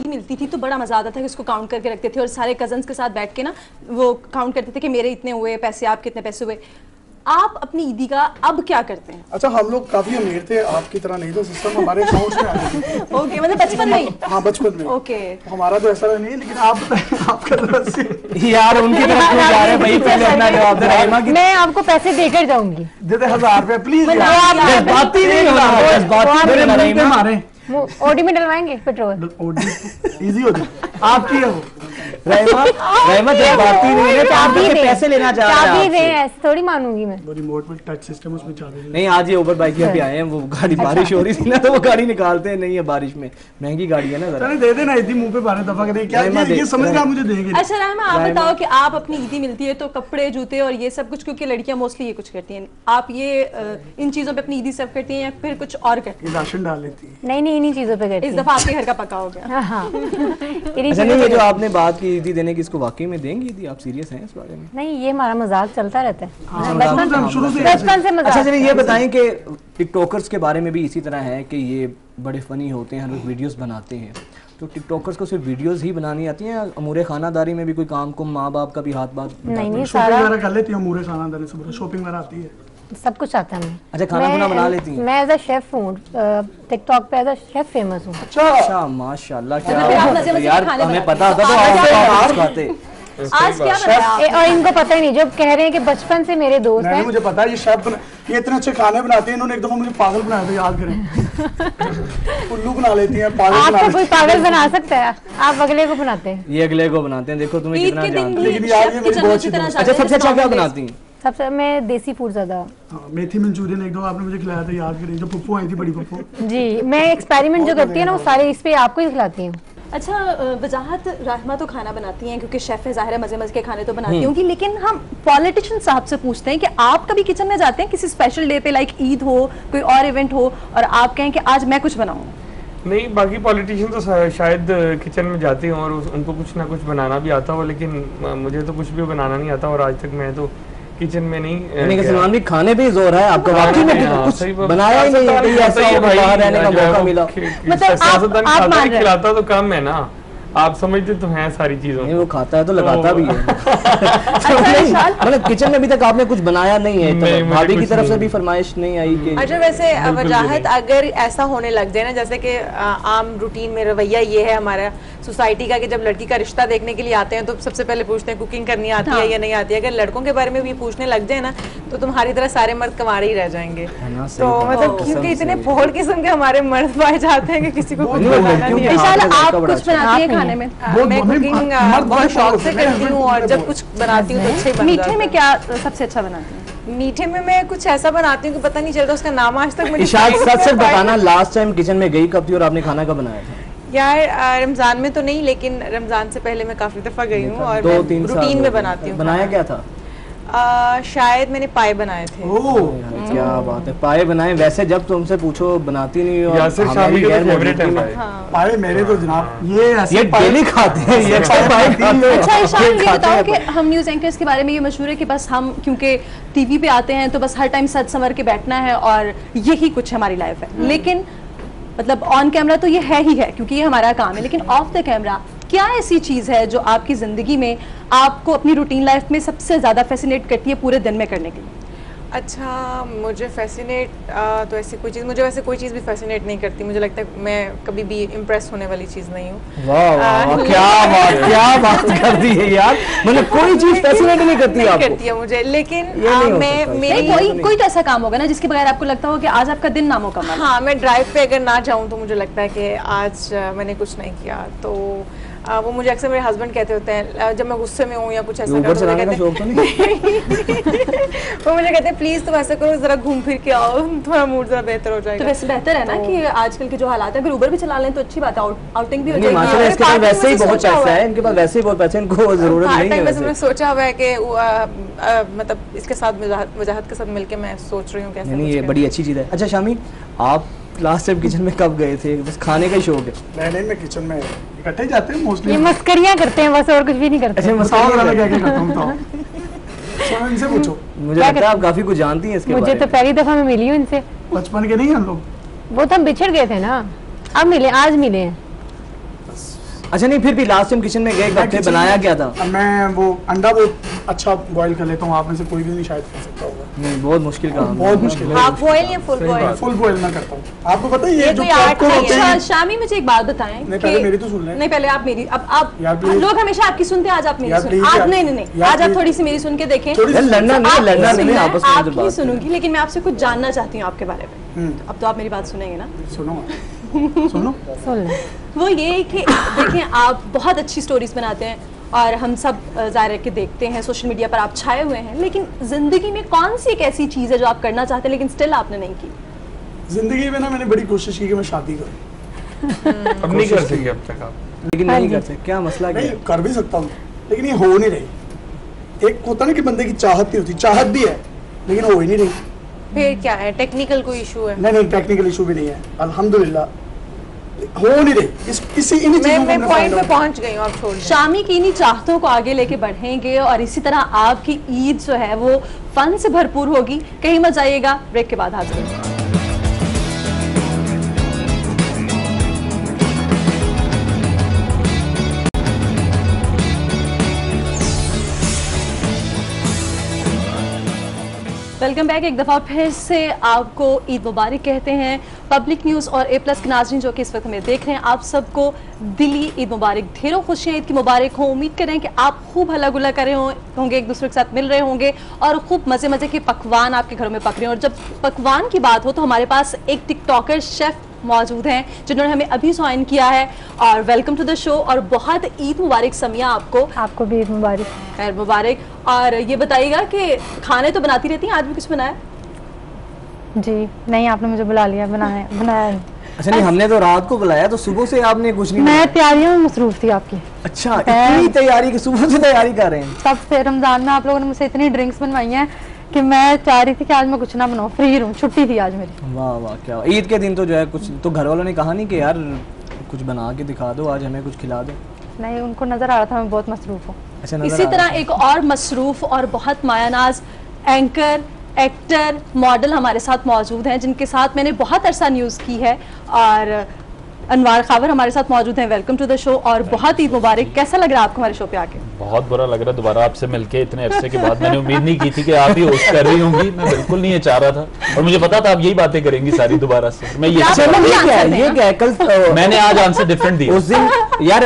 मिलती थी तो बड़ा मजा आता था कि उसको काउंट करके रखते थे और सारे कजन्स के साथ बैठ के ना वो काउंट करते थे कि मेरे इतने हुए पैसे, आप कितने पैसे हुए। आप अपनी ईदी का अब क्या करते हैं? अच्छा हम लोग काफी अमीर थे, आपकी तरह नहीं, तो सिस्टम हमारे अकाउंट्स में आ गया। ओके मतलब बचपन में? हाँ बचपन में। ओके हमारा तो ऐसा नहीं है, लेकिन आपका तरफ से यार उनकी तरफ क्यों जा रहे हैं भाई, पहले अपना जवाब दे। मैं आपको पैसे देकर जाऊंगी, देते 1000 रुपए प्लीज। बात ही नहीं होना, मारे ओडी में डलवाएंगे पेट्रोल, इजी हो जाए। आपकी है वो रहमत जज्बाती नहीं है, चाबी दे, पैसे लेना चाह रहे हैं, चाबी दे, ऐसे थोड़ी मानूंगी मैं। वो रिमोट में टच सिस्टम उसमें चाबी नहीं। आज ये ओवर बाइक पे आए हैं, वो गाड़ी बारिश हो रही थी ना तो वो गाड़ी निकालते हैं, नहीं है बारिश में, महंगी गाड़ी है ना जरा। दे देना इतनी मुंह पे 12 दफा करें क्या, ये समझ का मुझे देंगे। अच्छा रहमा आप बताओ कि आप अपनी ईदी मिलती है तो कपड़े जूते और ये सब कुछ, क्योंकि लड़कियां मोस्टली ये कुछ करती हैं, आप ये इन चीजों पे अपनी ईदी सर्व करती हैं या फिर कुछ और करती हैं? राशन डाल लेती है। नहीं इन्हीं चीजों पे करती इस दफा आपके घर का पक्का हो गया। हाँ अच्छा नहीं, ये जो आपने बात की ईदी देने की, इसको वाकई में देंगी ईदी? आप सीरियस हैं इस बारे में? नहीं ये हमारा मजाक चलता रहता है बचपन से मजाक। अच्छा चलिए ये बताएं कि टिकटॉकर्स के बारे में भी इसी तरह है कि ये बड़े फनी होते हैं, हर रोज वीडियोस बनाते हैं, तो टिकटॉकर्स को सिर्फ वीडियोस ही बनानी आती हैं, अमूरे खानादारी में भी कोई काम को माँ बाप का भी हाथ बात? नहीं शॉपिंग वगैरह कर लेती है, अमूरे खानादारी से शॉपिंग वगैरह आती है। सब कुछ आता है हमें। अच्छा, खाना खुना बना लेती हैं? मैं एज अ शेफ हूँ, टिकटॉक पे एज अ शेफ फेमस हूँ। अच्छा, माशाल्लाह, क्या मतलब आप बात मजे है मजे यार, खाने हमें बनाते पता हैं। होता तो तो आज आप खाते। आज क्या बनाया आपने? और इनको पता ही नहीं, जो कह रहे हैं कि बचपन से मेरे दोस्त नहीं हैं। मुझे पता है ये शेफ ये इतने अच्छे खाने बनाते हैं, इन्होंने एक दफा मुझे पागल बनाया था, याद करें। उल्लू बना लेती हैं, पागल बना आपको लेती कोई हैं। पागल बना सकता है, आप अगले को बनाते हैं। ये अगले को बनाते हैं, देखो तुम्हें ईद कितना के दिन जानते भी हैं। लेकिन यार ये शेफ मेरी किचन बहुत में अच्छी कितना दोस्त जाते अच्छा, हैं, सबसे अच्छा क्या जैसे बनाती हैं? सबसे मैं देसी फूड ज्यादा। हाँ, मेथी मंचूरियन एक दो आपने मुझे खिलाया था, याद करें, जो पप्पू आई थी, बड़ी पप्पू। जी, मैं एक्सपेरिमेंट जो करती है ना वो सारे इस पे आपको ही खिलाती हूँ। अच्छा, वजाहत रहमा तो खाना बनाती हैं क्योंकि शेफ है, ज़ाहिर है मजे मजे के खाने तो बनाती होंगी, लेकिन हम पॉलिटिशियन साहब से पूछते हैं कि आप कभी किचन में जाते हैं किसी स्पेशल डे पे, लाइक ईद हो, कोई और इवेंट हो, और आप कहें कि आज मैं कुछ बनाऊं? नहीं, बाकी पॉलिटिशियन तो शायद किचन में जाते हैं और उनको कुछ ना कुछ बनाना भी आता हो, लेकिन मुझे तो कुछ भी बनाना नहीं आता और आज तक मैं तो किचन में नहीं यानी कि गया। सलमान भी खाने पे ही जोर है आपका, वाकई में हाँ, कुछ सही बात- बनाया ही नहीं है, कहीं ऐसा हो बाहर रहने का मौका मिला। मतलब आप सियासतदान मान खाता है, रहे हैं। खिलाता तो कम है ना, आप समझते तो हैं सारी चीजों नहीं, को। वो खाता है तो लगाता तो- भी है। मतलब किचन में अभी तक आपने कुछ बनाया नहीं है, नहीं, मुझे भाभी की कुछ तरफ से नहीं। भी फरमाइश नहीं आई कि अच्छा, वैसे बिल्कुल भी वजाहत नहीं। अगर ऐसा होने लग जाए ना, जैसे कि आम रूटीन में रवैया ये है हमारा सोसाइटी का कि जब लड़की का रिश्ता देखने के लिए आते हैं तो सबसे पहले पूछते हैं कुकिंग करनी आती है या नहीं आती है। अगर लड़कों के बारे में भी पूछने लग जाए ना तो तुम्हारी तरह सारे मर्द कमारे ही रह जाएंगे। है ना, सही तो बात है। मतलब कसम क्योंकि से। इतने फोड़ किस्म के हमारे मर्द पाए जाते हैं कि किसी को कुछ नहीं, वो बनाना लड़कियों नहीं के आता। हाथ इंशाल्लाह का आप जायका बड़ा कुछ अच्छा है। बनाती हैं आप नहीं खाने में? मैं बहुत- कुकिंग मर्द बहुत शौक से बहुत करती हूँ और जब कुछ बनाती हूँ तो अच्छा ही बन मीठे जाता में है। क्या सबसे अच्छा बनाती हैं? मीठे में मैं कुछ ऐसा बनाती हूँ कि पता नहीं चलता, उसका नाम आज तक मुझे इशाद याद सच सच नहीं आ पाया। बताना, लास्ट टाइम किचन में गई कब थी और आपने खाना कब बनाया था? यार रमजान में तो नहीं, लेकिन रमजान से पहले मैं काफी दफा गई हूँ और मैं 2-3 साल रूटीन हो में गए। बनाती हूँ। बनाया क्या था? शायद मैंने पाए बनाए थे। ओह, क्या बात है, पाए बनाए। वैसे जब तुमसे पूछो बनाती नहीं हो, यासिर हमारी शामी का गैर तो फेवरेट है मौजूदगी में- पाए। पाए मेरे तो जनाब ये ऐसे ये पाए- डेली खाते हैं, ये अच्छा पाए खाते हैं। अच्छा ईशान, ये खाते बताओ हैं कि हम न्यूज़ एंकर्स के बारे में ये मशहूर है कि बस हम क्योंकि टीवी पे आते हैं तो बस हर टाइम सच संवर के बैठना है और यही कुछ हमारी लाइफ है, लेकिन मतलब ऑन कैमरा तो ये है ही है क्योंकि ये हमारा काम है, लेकिन ऑफ द कैमरा क्या ऐसी चीज़ है जो आपकी ज़िंदगी में आपको अपनी रूटीन लाइफ में सबसे ज़्यादा फैसिनेट करती है पूरे दिन में करने के लिए? अच्छा, मुझे फैसिनेट तो ऐसी कोई चीज़, मुझे वैसे कोई चीज़ भी फैसिनेट नहीं करती। मुझे लगता है मैं कभी भी इम्प्रेस होने वाली चीज़ नहीं हूँ। वाह वाह, क्या बात कर दी है यार, मतलब कोई चीज फैसिनेट नहीं करती नहीं आपको? करती है मुझे, लेकिन ये नहीं हो मैं सकता, मेरी नहीं, कोई तो ऐसा काम होगा ना जिसके बगैर आपको लगता हो कि आज आपका दिन नामुकम्मल है। हाँ, मैं ड्राइव पे अगर ना जाऊँ तो मुझे लगता है कि आज मैंने कुछ नहीं किया। तो वो मुझे अक्सर मेरे हस्बैंड कहते होते हैं जब मैं गुस्से में हूँ या कुछ ऐसा ऊबर करती हूँ, चलाने का शौक तो नहीं? वो मुझे कहते हैं प्लीज तुम ऐसा करो, जरा घूम फिर के आओ, थोड़ा मूड जरा बेहतर हो तो जाएगा। वैसे बेहतर है ना कि आजकल के जो हालात हैं, अगर ऊबर भी चला लें तो अच्छी बात है, आउटिंग भी हो नहीं, जाएगी। माशाल्लाह इसके पास पार्टी वैसे ही में बहुत सोचा हुआ पैसा है, है। इनके पास वैसे ही बहुत पैसे, इनको जरूरत पार्ट नहीं है टाइम वैसे मैंने वैसे। सोचा हुआ है कि मतलब इसके साथ वजाहत के साथ मिलके मैं सोच रही हूँ कैसे नहीं, कुछ ये करना। बड़ी अच्छी चीज़ है। अच्छा शामी, आप लास्ट टाइम किचन में कब गए थे? बस खाने का ही शौक है? नहीं मैं किचन में इकट्ठे ही जाते हैं ये मोस्टली। मस्करियाँ करते हैं बस, और कुछ भी नहीं करते। अच्छा, बताओ मसाला मैं क्या क्या क्या करता हूँ, बताओ। चलो इनसे पूछो, मुझे लगता है आप काफी कुछ जानती हैं इसके मुझे बारे तो में। पहली दफा मैं मिली हूँ इनसे। बचपन के नहीं हम लोग। वो तो हम बिछड़ गए थे ना, अब मिले, आज मिले हैं। अच्छा नहीं, फिर भी लास्ट टाइम किचन में गए कब थे, बनाया क्या था? मैं वो अंडा बहुत अच्छा बॉईल कर लेता हूँ, आप में से कोई भी नहीं शायद कर सकता होगा। नहीं, बहुत मुश्किल काम है। बहुत मुश्किल है। हाफ बॉयल या फुल बॉयल? फुल बॉईल मैं करता हूँ। आपको पता है ये ये जो कोई आर्ट पॉपकॉर्न नहीं होते अच्छा हैं, शामी, मुझे एक बात बताएं नहीं, पहले मेरी तो सुन लें। नहीं, पहले आप मेरी, अब यार, आप please। लोग हमेशा आपकी सुनते हैं, आज आप मेरी यार, सुन, please, आज यार। नहीं नहीं नहीं, यार, आज आप please। थोड़ी सी मेरी सुन के देखें। थोड़ी यार, लड़ना नहीं है, लड़ना नहीं है, आपस में जो आपकी बात सुनूंगी, लेकिन मैं आपसे कुछ जानना चाहती हूँ आपके बारे में। अब तो आप मेरी बात सुनेंगे ना? सुनो सुनो। सुन ले। वो ये है कि देखें, आप बहुत अच्छी स्टोरीज बनाते हैं और हम सब ज़ाहिर है कि देखते हैं, सोशल मीडिया पर आप छाए हुए हैं, लेकिन ज़िंदगी में कौन सी एक ऐसी चीज़ है जो आप करना चाहते हैं लेकिन स्टिल आपने नहीं की? जिंदगी में ना मैंने बड़ी कोशिश की कि मैं शादी करूँ, अब नहीं कर सके अब तक आप। लेकिन नहीं कर सकते, क्या मसला क्या नहीं है? कर भी सकता हूँ लेकिन ये हो नहीं रही। एक होता ना कि बंदे की चाहत नहीं होती, चाहत भी है लेकिन हो ही नहीं रही। फिर क्या है, टेक्निकल कोई इशू है? नहीं टेक्निकल इशू भी नहीं है, अल्हम्दुलिल्लाह हो नहीं रही। इन्हीं चीजों को मैं हमने पॉइंट find पे out पहुंच गई हूँ, आप छोड़ दें। शामी की इन्हीं चाहतों को आगे लेके बढ़ेंगे और इसी तरह आपकी ईद जो है वो फन से भरपूर होगी। कहीं मत जाइएगा, ब्रेक के बाद हाजिर होंगे। Welcome back. एक दफ़ा फिर से आपको ईद मुबारक कहते हैं। पब्लिक न्यूज़ और A+ के नाज़रीन जो कि इस वक्त हमें देख रहे हैं, आप सबको दिली ईद मुबारक। ढेरों खुशियाँ ईद की मुबारक हों। उम्मीद करें कि आप खूब हल्ला गुल्ला कर रहे होंगे, एक दूसरे के साथ मिल रहे होंगे और खूब मज़े मज़े के पकवान आपके घरों में पक रहे हैं। और जब पकवान की बात हो तो हमारे पास एक टिकटॉकर शेफ़ मौजूद हैं जिन्होंने हमें अभी ज्वाइन किया है। और वेलकम टू द शो और बहुत ईद मुबारक समिया आपको भी ईद मुबारक। खैर मुबारक। और ये बताइएगा कि खाने तो बनाती रहती हैं, आज भी कुछ बनाया? जी नहीं, आपने मुझे बुला लिया, बनाया नहीं। अच्छा नहीं, हमने तो रात को बुलाया, तो सुबह से आपने कुछ नहीं मैं तैयारियों में मसरूफ थी आपकी। अच्छा, इतनी तैयारी की सुबह से तैयारी कर रहे हैं? तब से रमजान में आप लोगों ने मुझसे इतनी ड्रिंक्स बनवाई हैं कि मैं चाह रही थी कि आज मैं कुछ ना बनाऊं, फ्री रहूं, छुट्टी थी आज मेरी। वाह वाह, क्या ईद के दिन तो जो है कुछ तो घर वालों ने कहा नहीं कि यार कुछ बना के दिखा दो, आज हमें कुछ खिला दो? नहीं, उनको नजर आ रहा था मैं बहुत मसरूफ हूँ। अच्छा, इसी तरह एक और मसरूफ और बहुत मायानाज एंकर, एक्टर, मॉडल हमारे साथ मौजूद हैं जिनके साथ मैंने बहुत अरसा न्यूज़ की है। और अनवार खावर हमारे साथ मौजूद हैं। वेलकम टू द शो और बहुत ईद मुबारक। कैसा लग रहा है आपको हमारे शो पे आके? बहुत बुरा लग रहा है दोबारा आपसे मिलके इतने अरसे के बाद। मैंने उम्मीद नहीं की थी कि आप ही होस्ट कर रही होंगी, मैं बिल्कुल नहीं ये चाह रहा था और मुझे पता था आप यही बातें करेंगी सारी दोबारा से। मैं ये क्या कल मैंने आज आंसर डिफरेंट दिया उस दिन यार,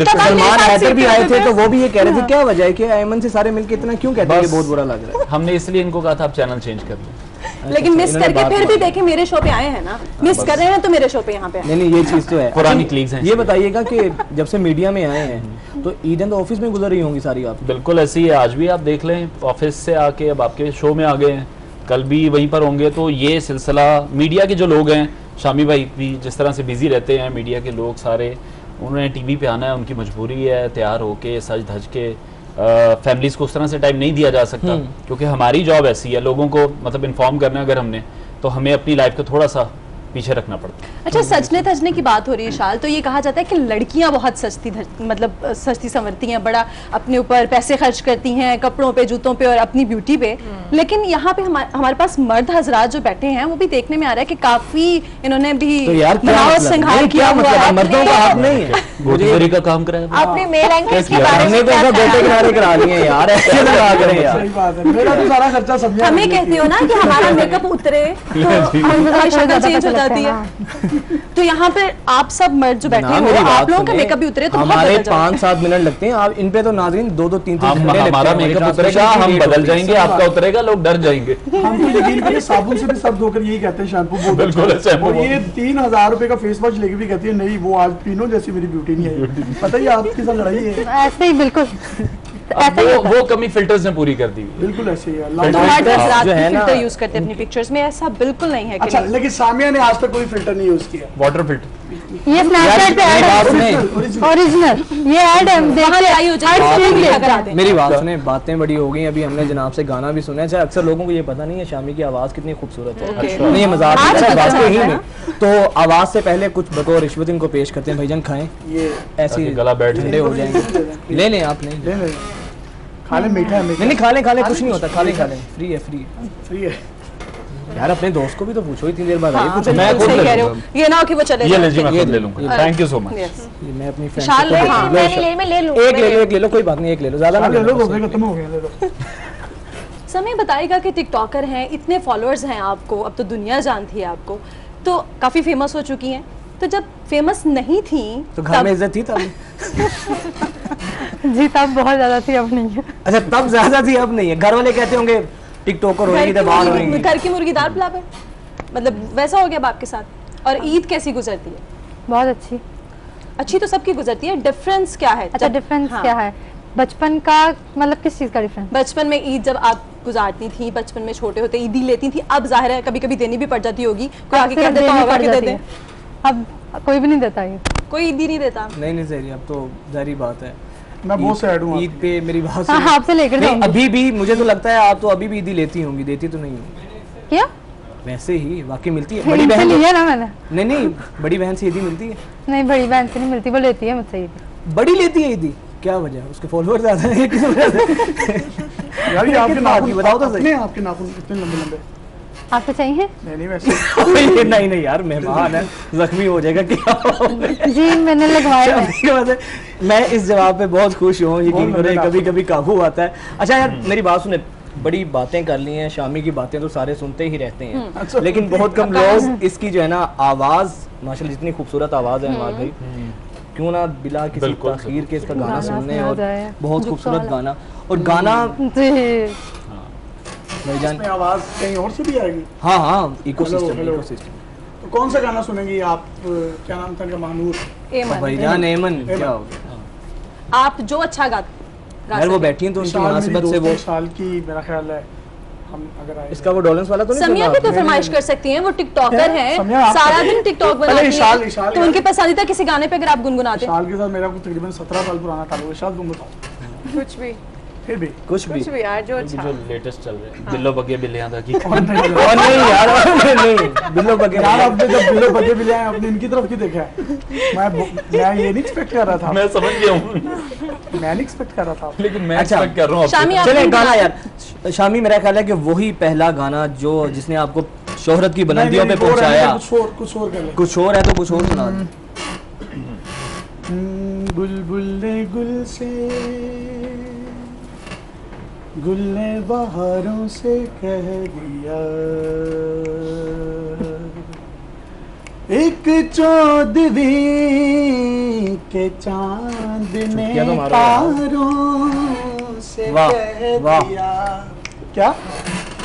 सलमान हैदर भी आए थे तो वो भी ये कह रहे थे, क्या वजह है कि अयमन से सारे मिलके इतना क्यों कहते हैं बहुत बुरा लग रहा है? हमने इसलिए इनको कहा था आप चैनल चेंज कर लें, लेकिन मिस करके फिर भी देखे मेरे शो पे आए हैं ना, मिस कर रहे हैं तो मेरे शो पे यहाँ पे नहीं ये चीज तो है। पुरानी क्लीग्स हैं। ये बताइएगा कि जब से मीडिया में आए हैं तो ईदें तो ऑफिस में गुजर रही होंगी सारी आप? बिल्कुल ऐसी ही है, आज भी आप देख लें ऑफिस से आके अब आपके शो में आ गए हैं, कल भी वहीं पर होंगे। तो ये सिलसिला मीडिया के जो लोग हैं, शामी भाई भी जिस तरह से बिजी रहते हैं, मीडिया के लोग सारे, उन्होंने टीवी पे आना है, उनकी मजबूरी है, तैयार होके सज धज के। फैमिलीज को उस तरह से टाइम नहीं दिया जा सकता क्योंकि हमारी जॉब ऐसी है, लोगों को मतलब इन्फॉर्म करना अगर हमने, तो हमें अपनी लाइफ को थोड़ा सा पीछे रखना पड़ता है। अच्छा, सजने धजने की बात हो रही है शाल, तो ये कहा जाता है कि लड़कियां बहुत मतलब सस्ती संवरती हैं, बड़ा अपने ऊपर पैसे खर्च करती हैं, कपड़ों पे, जूतों पे और अपनी ब्यूटी पे। लेकिन यहाँ पे हमारे पास मर्द हजरात जो बैठे हैं वो भी देखने में आ रहा है कि काफी इन्होंने भी बनावट श्रृंगार किया हुआ है। मर्दों का हक नहीं है, गोटेगिरी का काम कराया आपने मेल एंकर्स के बारे हमने तो गोटे किनारे करा लिए यार, ऐसे लगा करें यार। सही बात है, मेरा तो सारा खर्चा समझा। हमें कहते हो ना कि हमारा मेकअप उतरे तो हमारी शक्ल चेंज हो जाती है। तो यहाँ पे आप सब मर्द जो बैठे हैं, आप लोगों का मेकअप भी उतरे तो हमारे 5-7 मिनट लगते हैं, आप इन पे तो नाज़रीन 2-3 घंटे हमारा मेकअप उतरेगा, हम बदल जाएंगे, आपका उतरेगा, लोग डर जाएंगे। हम तो यकीन करिए साबुन से भी सर धोकर यही कहते हैं शैम्पू बहुत बिल्कुल अच्छा है। शैम्पू और ये 3000 रुपए का फेस वॉश लेके भी कहती है नहीं वो आज पीनो जैसी मेरी ब्यूटी नहीं है। पता ही आपके साथ लड़ाई है। ऐसे ही बिल्कुल वो कमी फिल्टर्स ने पूरी कर दी। बिल्कुल ऐसे ही तो हर हजरात फिल्टर यूज करते हैं अपनी पिक्चर्स में, ऐसा बिल्कुल नहीं है। अच्छा, लेकिन सामिया ने आज तक कोई फिल्टर नहीं यूज किया। वाटर फिल्टर ये स्नैपचैट पे ऐड है ओरिजिनल, ये ऐड है मेरी बात सुने, बातें बड़ी हो गई। अभी हमने जनाब से गाना भी सुना है। अक्सर लोगों को ये पता नहीं है शामी की आवाज कितनी खूबसूरत है। नहीं मजाक ही नहीं। तो आवाज से पहले कुछ बतौर रिश्वत इनको पेश करते हैं। भाईजान खाएं, ये ऐसे गला बैठ ठंडे हो जाएंगे। ले लें आप, नहीं खा ले, मीठा है। नहीं खा लें कुछ नहीं होता, खा लें फ्री है यार। अपने दोस्त को भी तो पूछो, इतनी देर बाद हाँ, मैं खुद ले रहा हूं, ये ना हो कि वो चले ये ले जी, मैं खुद ले लूंगा। Thank you so much. मैं अपनी फ्रेंड शाल ले, हाँ, मैं ले लूं। एक ले लो, कोई बात नहीं, एक ले लो, ज्यादा ना ले लो, खत्म हो गया, ले लो। समय बताएगा कि टिकटॉकर हैं, इतने फॉलोअर्स हैं आपको, अब तो दुनिया जानती है आपको, तो काफी फेमस हो चुकी हैं। तो जब फेमस नहीं थी तो घर में इज्जत थी तब? जी तब बहुत ज्यादा थी, अब नहीं है। अच्छा, तब ज्यादा थी, अब नहीं है। घर वाले कहते होंगे टिकटॉकर होगी तो बाहर होंगी, घर की मुर्गी दाल पिला पे, मतलब वैसा हो गया अब आपके साथ। और ईद कैसी गुजरती है? बहुत अच्छी तो सबकी गुजरती है। डिफरेंस क्या है? अच्छा, डिफरेंस क्या है बचपन का, मतलब किस चीज का डिफरेंस? बचपन में ईद जब आप गुजारती थी, बचपन में छोटे होते ईदी लेती थी, अब जाहिर है कभी कभी देनी भी पड़ जाती होगी, कोई आगे कह देता होगा कि दे दे। अब कोई भी नहीं देता, ये कोई ईदी नहीं देता। नहीं सही, अब तो जारी बात है। मैं बहुत सैड हूं ईद पे मेरी बात हाँ, आपसे लेकर जाऊंगी। अभी भी मुझे तो लगता है आप तो अभी भी ईदी लेती होंगी, देती तो नहीं होंगी क्या? वैसे ही वाकई मिलती है। बड़ी बहन लिया ना मैंने। नहीं, बड़ी बहन से ईदी मिलती है? नहीं, बड़ी बहन से नहीं मिलती, वो लेती है मुझसे ईदी। बड़ी लेती है ईदी? क्या वजह? उसके फॉलोअर ज्यादा है किस वजह से? यार ये आपके नाखून बताओ तो सही। आपके नाखून कितने लंबे? आपको चाहिए? नहीं वैसे नहीं यार, मेहमान है, जख्मी हो जाएगा क्या? जी मैंने लगवाया है। मैं इस जवाब पे बहुत खुश हूँ, यकीन करें, कभी कभी काबू आता है। अच्छा यार, मेरी बात सुने, बड़ी बातें कर ली हैं, शामी की बातें तो सारे सुनते ही रहते हैं, लेकिन बहुत कम लोग इसकी जो है ना आवाज़, माशाल्लाह जितनी खूबसूरत आवाज़ है हमारे भाई, क्यों ना बिला किसी ताखीर के इसका गाना सुनने, और बहुत खूबसूरत गाना, और गाना भाईजान आवाज़ कहीं और से भी आएगी। हाँ हाँ, इकोसिस्टम। तो कौन सा गाना सुनेंगी आप? क्या नाम था इनका? महानूर भाईजान एमन, क्या हो गया? आप जो अच्छा गा यार वो बैठी हैं तो उनकी मुनासिबत से वो साल की मेरा ख्याल है, हम अगर आए इसका वो डॉलेंस वाला तो नहीं समिया भी तो फरमाइश कर सकती हैं, वो टिकटॉकर हैं, सारा दिन टिकटॉक बनाती हैं, तो उनके पसंदीदा किसी गाने पे अगर आप गुनगुनाते हैं। साल के साथ मेरा कुछ तकरीबन 17 साल पुराना ताल्लुक है, शायद तुम बताओ। कुछ भी फिर भी कुछ भी यार जो अच्छा जो लेटेस्ट चल रहे हैं, बिल्लो बगे बिल्लियां था कि और नहीं यार, नहीं बिल्लो बगे यार, आपने जब बिल्लो बगे भी आए अपने इनकी तरफ की देखा है, मैं ये नहीं एक्सपेक्ट कर रहा था, मैं समझ गया हूँ, मैं नहीं एक्सपेक्ट कर रहा था, लेकिन मैं अच्छा, एक्सपेक्ट कर रहा हूँ शामी आप चले गाना यार। शामी मेरा ख्याल है कि वही पहला गाना जो जिसने आपको शोहरत की बुलंदियों पे पहुंचाया, कुछ और कर ले। कुछ और है तो कुछ और सुना दे। बुलबुल ने गुल से, गुल ने बहारों से कह दिया, एक चौदवी के चांद ने तारों से कह दिया, क्या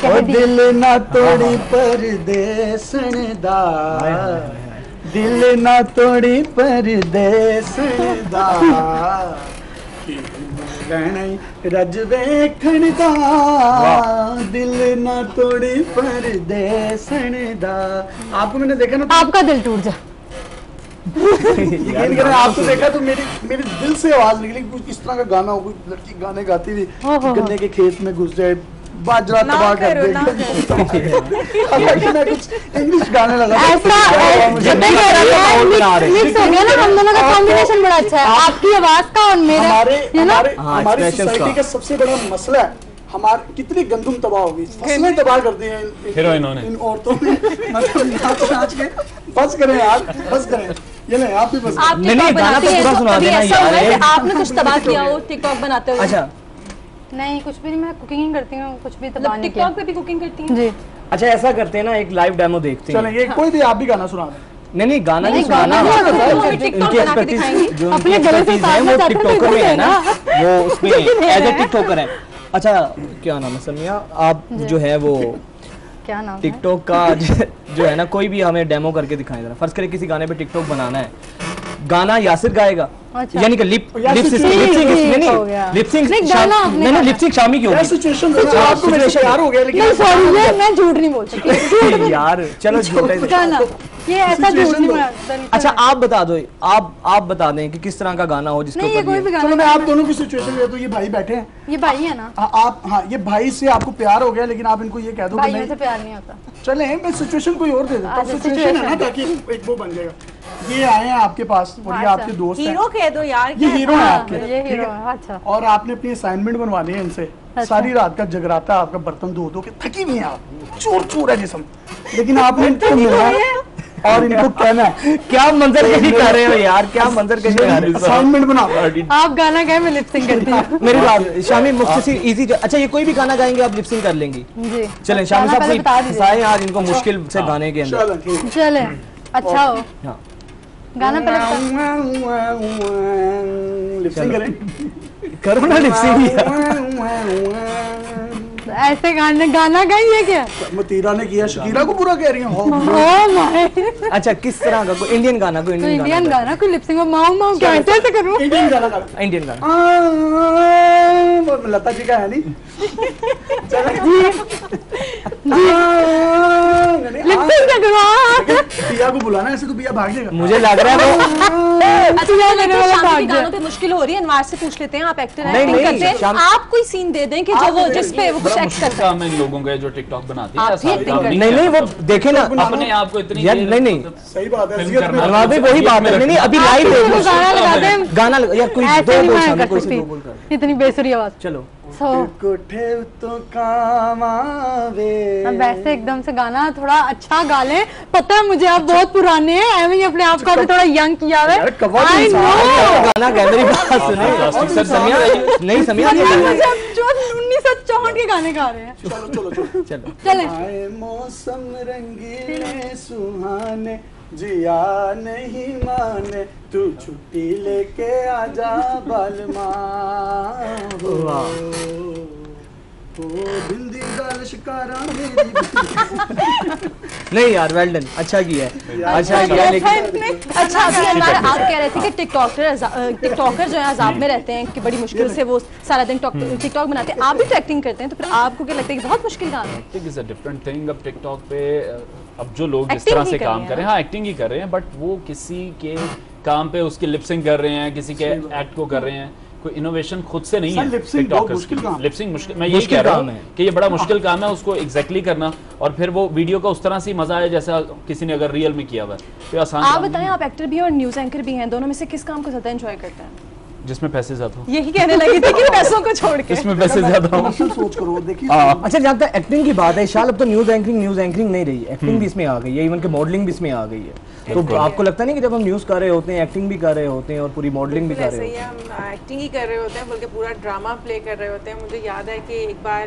और दिल ना तोड़ी परदेसन दा, दिल ना तोड़ी परदेसन दा, रज वेखण दा, दिल ना तोड़ी परदेसन दा। आपको मैंने देखा ना, आपका दिल टूट जा। यकीन करें, आपको देखा तो मेरे दिल से आवाज निकली, कुछ इस तरह का गाना हो, कोई लड़की गाने गाती थी, गन्ने के खेत में घुस जाए, बाजरा तबाह कर दे, मैं कुछ इंग्लिश गाने लगा, ऐसा मिक्स हो गया ना, हम दोनों का कॉम्बिनेशन बड़ा अच्छा है, आपकी आवाज का और मेरा। हमारी सोसाइटी का सबसे बड़ा मसला है, हमारे कितनी गंदुम तबाह होगी, फसलें तबाह कर दी हैं इन औरतों ने, मतलब बस करें यार, बस करें, ये नहीं आप भी बस नहीं गाना तो पूरा सुना देना यार, आपने कुछ तबाह किया हो टिकटॉक बनाते हुए? अच्छा नहीं, कुछ भी नहीं, मैं कुकिंग करती हूँ, कुछ भी तबाह नहीं किया। टिकटॉक पे भी कुकिंग करती हैं? जी। अच्छा ऐसा करते हैं ना, एक लाइव डेमो देखते हैं। चलें, कोई भी आप भी गाना सुना दें। नहीं गाना नहीं सुनाना, इनकी एक्सपर्टीज जो अपने गले से है वो टिकटॉकर में है ना, वो उसमें एज ए टिकटॉकर है। अच्छा क्या नाम है समिया, आप जो है वो क्या नाम टिकटॉक का जो है ना, कोई भी हमें डेमो करके दिखाएं जरा। फर्ज करें किसी गाने पे टिकटॉक बनाना है, गाना यासिर गाएगा, अच्छा। यानी कि लिपसिंग शामी की होगी। सिचुएशन आपको मेरे से प्यार हो गया, लेकिन सॉरी मैं झूठ नहीं बोल सकती यार, चलो गाना ये ऐसा झूठ नहीं बोला। अच्छा आप बता दो, आप बता दें कि किस तरह का गाना हो जिसके ऊपर कोई भी गाना। चलो मैं आप दोनों की सिचुएशन ले, तो ये भाई बैठे हैं, ये भाई है ना, आप हाँ, ये भाई से आपको प्यार हो गया, लेकिन आप इनको ये कह दो भाइयों से प्यार नहीं होता। चले मैं सिचुएशन कोई और दे देता हूँ, सिचुएशन है ना, ताकि एक वो बन जाएगा। ये आए हैं आपके पास और ये आपके दोस्त हैं, हीरो कह दो यार, ये हीरो है आपके, ये हीरो है। अच्छा, और आपने अपनी असाइनमेंट बनवानी है इनसे, सारी रात का जगराता, आपका बर्तन धो धो के थकी हुई है आप, चूर चूर है जिस्म, लेकिन आपने इनको मिलना है और इनको कहना है। क्या मंजर कशी कर रहे हो यार, क्या मंजर कशी कर रहे हो। असाइनमेंट बनाओ, आप गाना गाए, मैं लिपसिंग करती हूँ। मेरी बात शामी मुख्तसर इजी। अच्छा ये कोई भी गाना गाएंगे आप लिपसिंग कर लेंगी? जी चलें शामी साहब कोई फंसाएं आज इनको मुश्किल से गाने के अंदर। चले अच्छा हो, गाना लिपसिंग करें, करो ना लिपसिंग। ऐसे गाना गाइए क्या? मतीरा ने किया, शकीरा को पूरा कह रही है। अच्छा किस तरह का, कोई इंडियन गाना, कोई इंडियन गाना, कोई लिपसिंग माऊ माऊ क्या ऐसे करूं? इंडियन गाना, इंडियन गाना लता जी का है नहीं? लिपसिंग क्या करूं? पिया को बुलाना, ऐसे तो पिया भाग जाएगा। मुझे लग रहा है शामी के गानों पे मुश्किल हो रही है, अनवार से पूछ लेते हैं, आप एक्टर हैं, एक्टिंग करते हैं, आप कोई सीन दे दें कि जो वो जिस पे वो कुछ एक्ट करते हैं। इन लोगों का जो टिकटॉक बनाते हैं, नहीं वो देखे ना अपने आप को इतनी यार, नहीं सही बात है, अनवार भाई वही बात है। नहीं अभी लाइव गाना लगाते हैं, गाना यार, कोई दो बोल, इतनी बेसुरी आवाज। चलो कोठे तो काम आवे। वैसे एकदम से गाना थोड़ा अच्छा गा लें, पता है मुझे आप बहुत पुराने हैं, ऐਵੇਂ ही अपने आप को अभी थोड़ा यंग किया है। I know। गाना गा, मेरी बात सुनिए। समिया नहीं, समिया जो 19 चौहान के गाने गा रहे हैं। चलो चलो चलो चलो चले। आए मौसम रंगीले सुहाने, जिया नहीं माने, तू छुट्टी लेके आजा बालमा। बिंदी गाल शिकारा मेरी नहीं यार, वेल डन, अच्छा किया है, अच्छा किया। लेकिन अच्छा अभी हमारा आप कह रहे थे कि टिकटॉकर जो है अजाब में रहते हैं कि बड़ी मुश्किल से वो सारा दिन टिकटॉक बनाते हैं, आप भी तो एक्टिंग करते हैं, तो फिर आपको क्या लगता है कि बहुत मुश्किल काम है? Acting is a different thing. अब टिकटॉक पे अब जो लोग जिस तरह से काम कर रहे हैं, हाँ एक्टिंग ही कर रहे हैं, बट वो किसी के काम पे उसकी लिपसिंग कर रहे हैं, किसी के एक्ट को कर रहे हैं, कोई इनोवेशन खुद से नहीं है। लिपसिंग मुश्किल, मैं यही कह रहा हूँ कि ये बड़ा मुश्किल काम है उसको एग्जैक्टली करना, और फिर वो वीडियो का उस तरह से मजा आए जैसा किसी ने अगर रियल में किया हुआ है। तो आसान आप बताएं, आप एक्टर भी हैं और न्यूज एंकर भी हैं, दोनों में से किस काम को ज्यादा एंजॉय करते हैं? जिसमें पैसे ज्यादा हो। यही कहने लगी थी कि पैसों को छोड़ के इसमें पैसे ज्यादा हो। सोच करो, देखिए। अच्छा, जहाँ तक एक्टिंग की बात है, शायद अब तो न्यूज एंकरिंग नहीं रही, एक्टिंग भी इसमें आ गई है, इवन के मॉडलिंग भी इसमें आ गई है। तो आपको लगता नहीं कि जब हम न्यूज कर रहे होते हैं, एक्टिंग भी कर रहे होते हैं और पूरी मॉडलिंग भी कर रहे होते हैं? हम एक्टिंग ही कर रहे होते हैं, बल्कि पूरा ड्रामा प्ले कर रहे होते हैं। मुझे याद है कि एक बार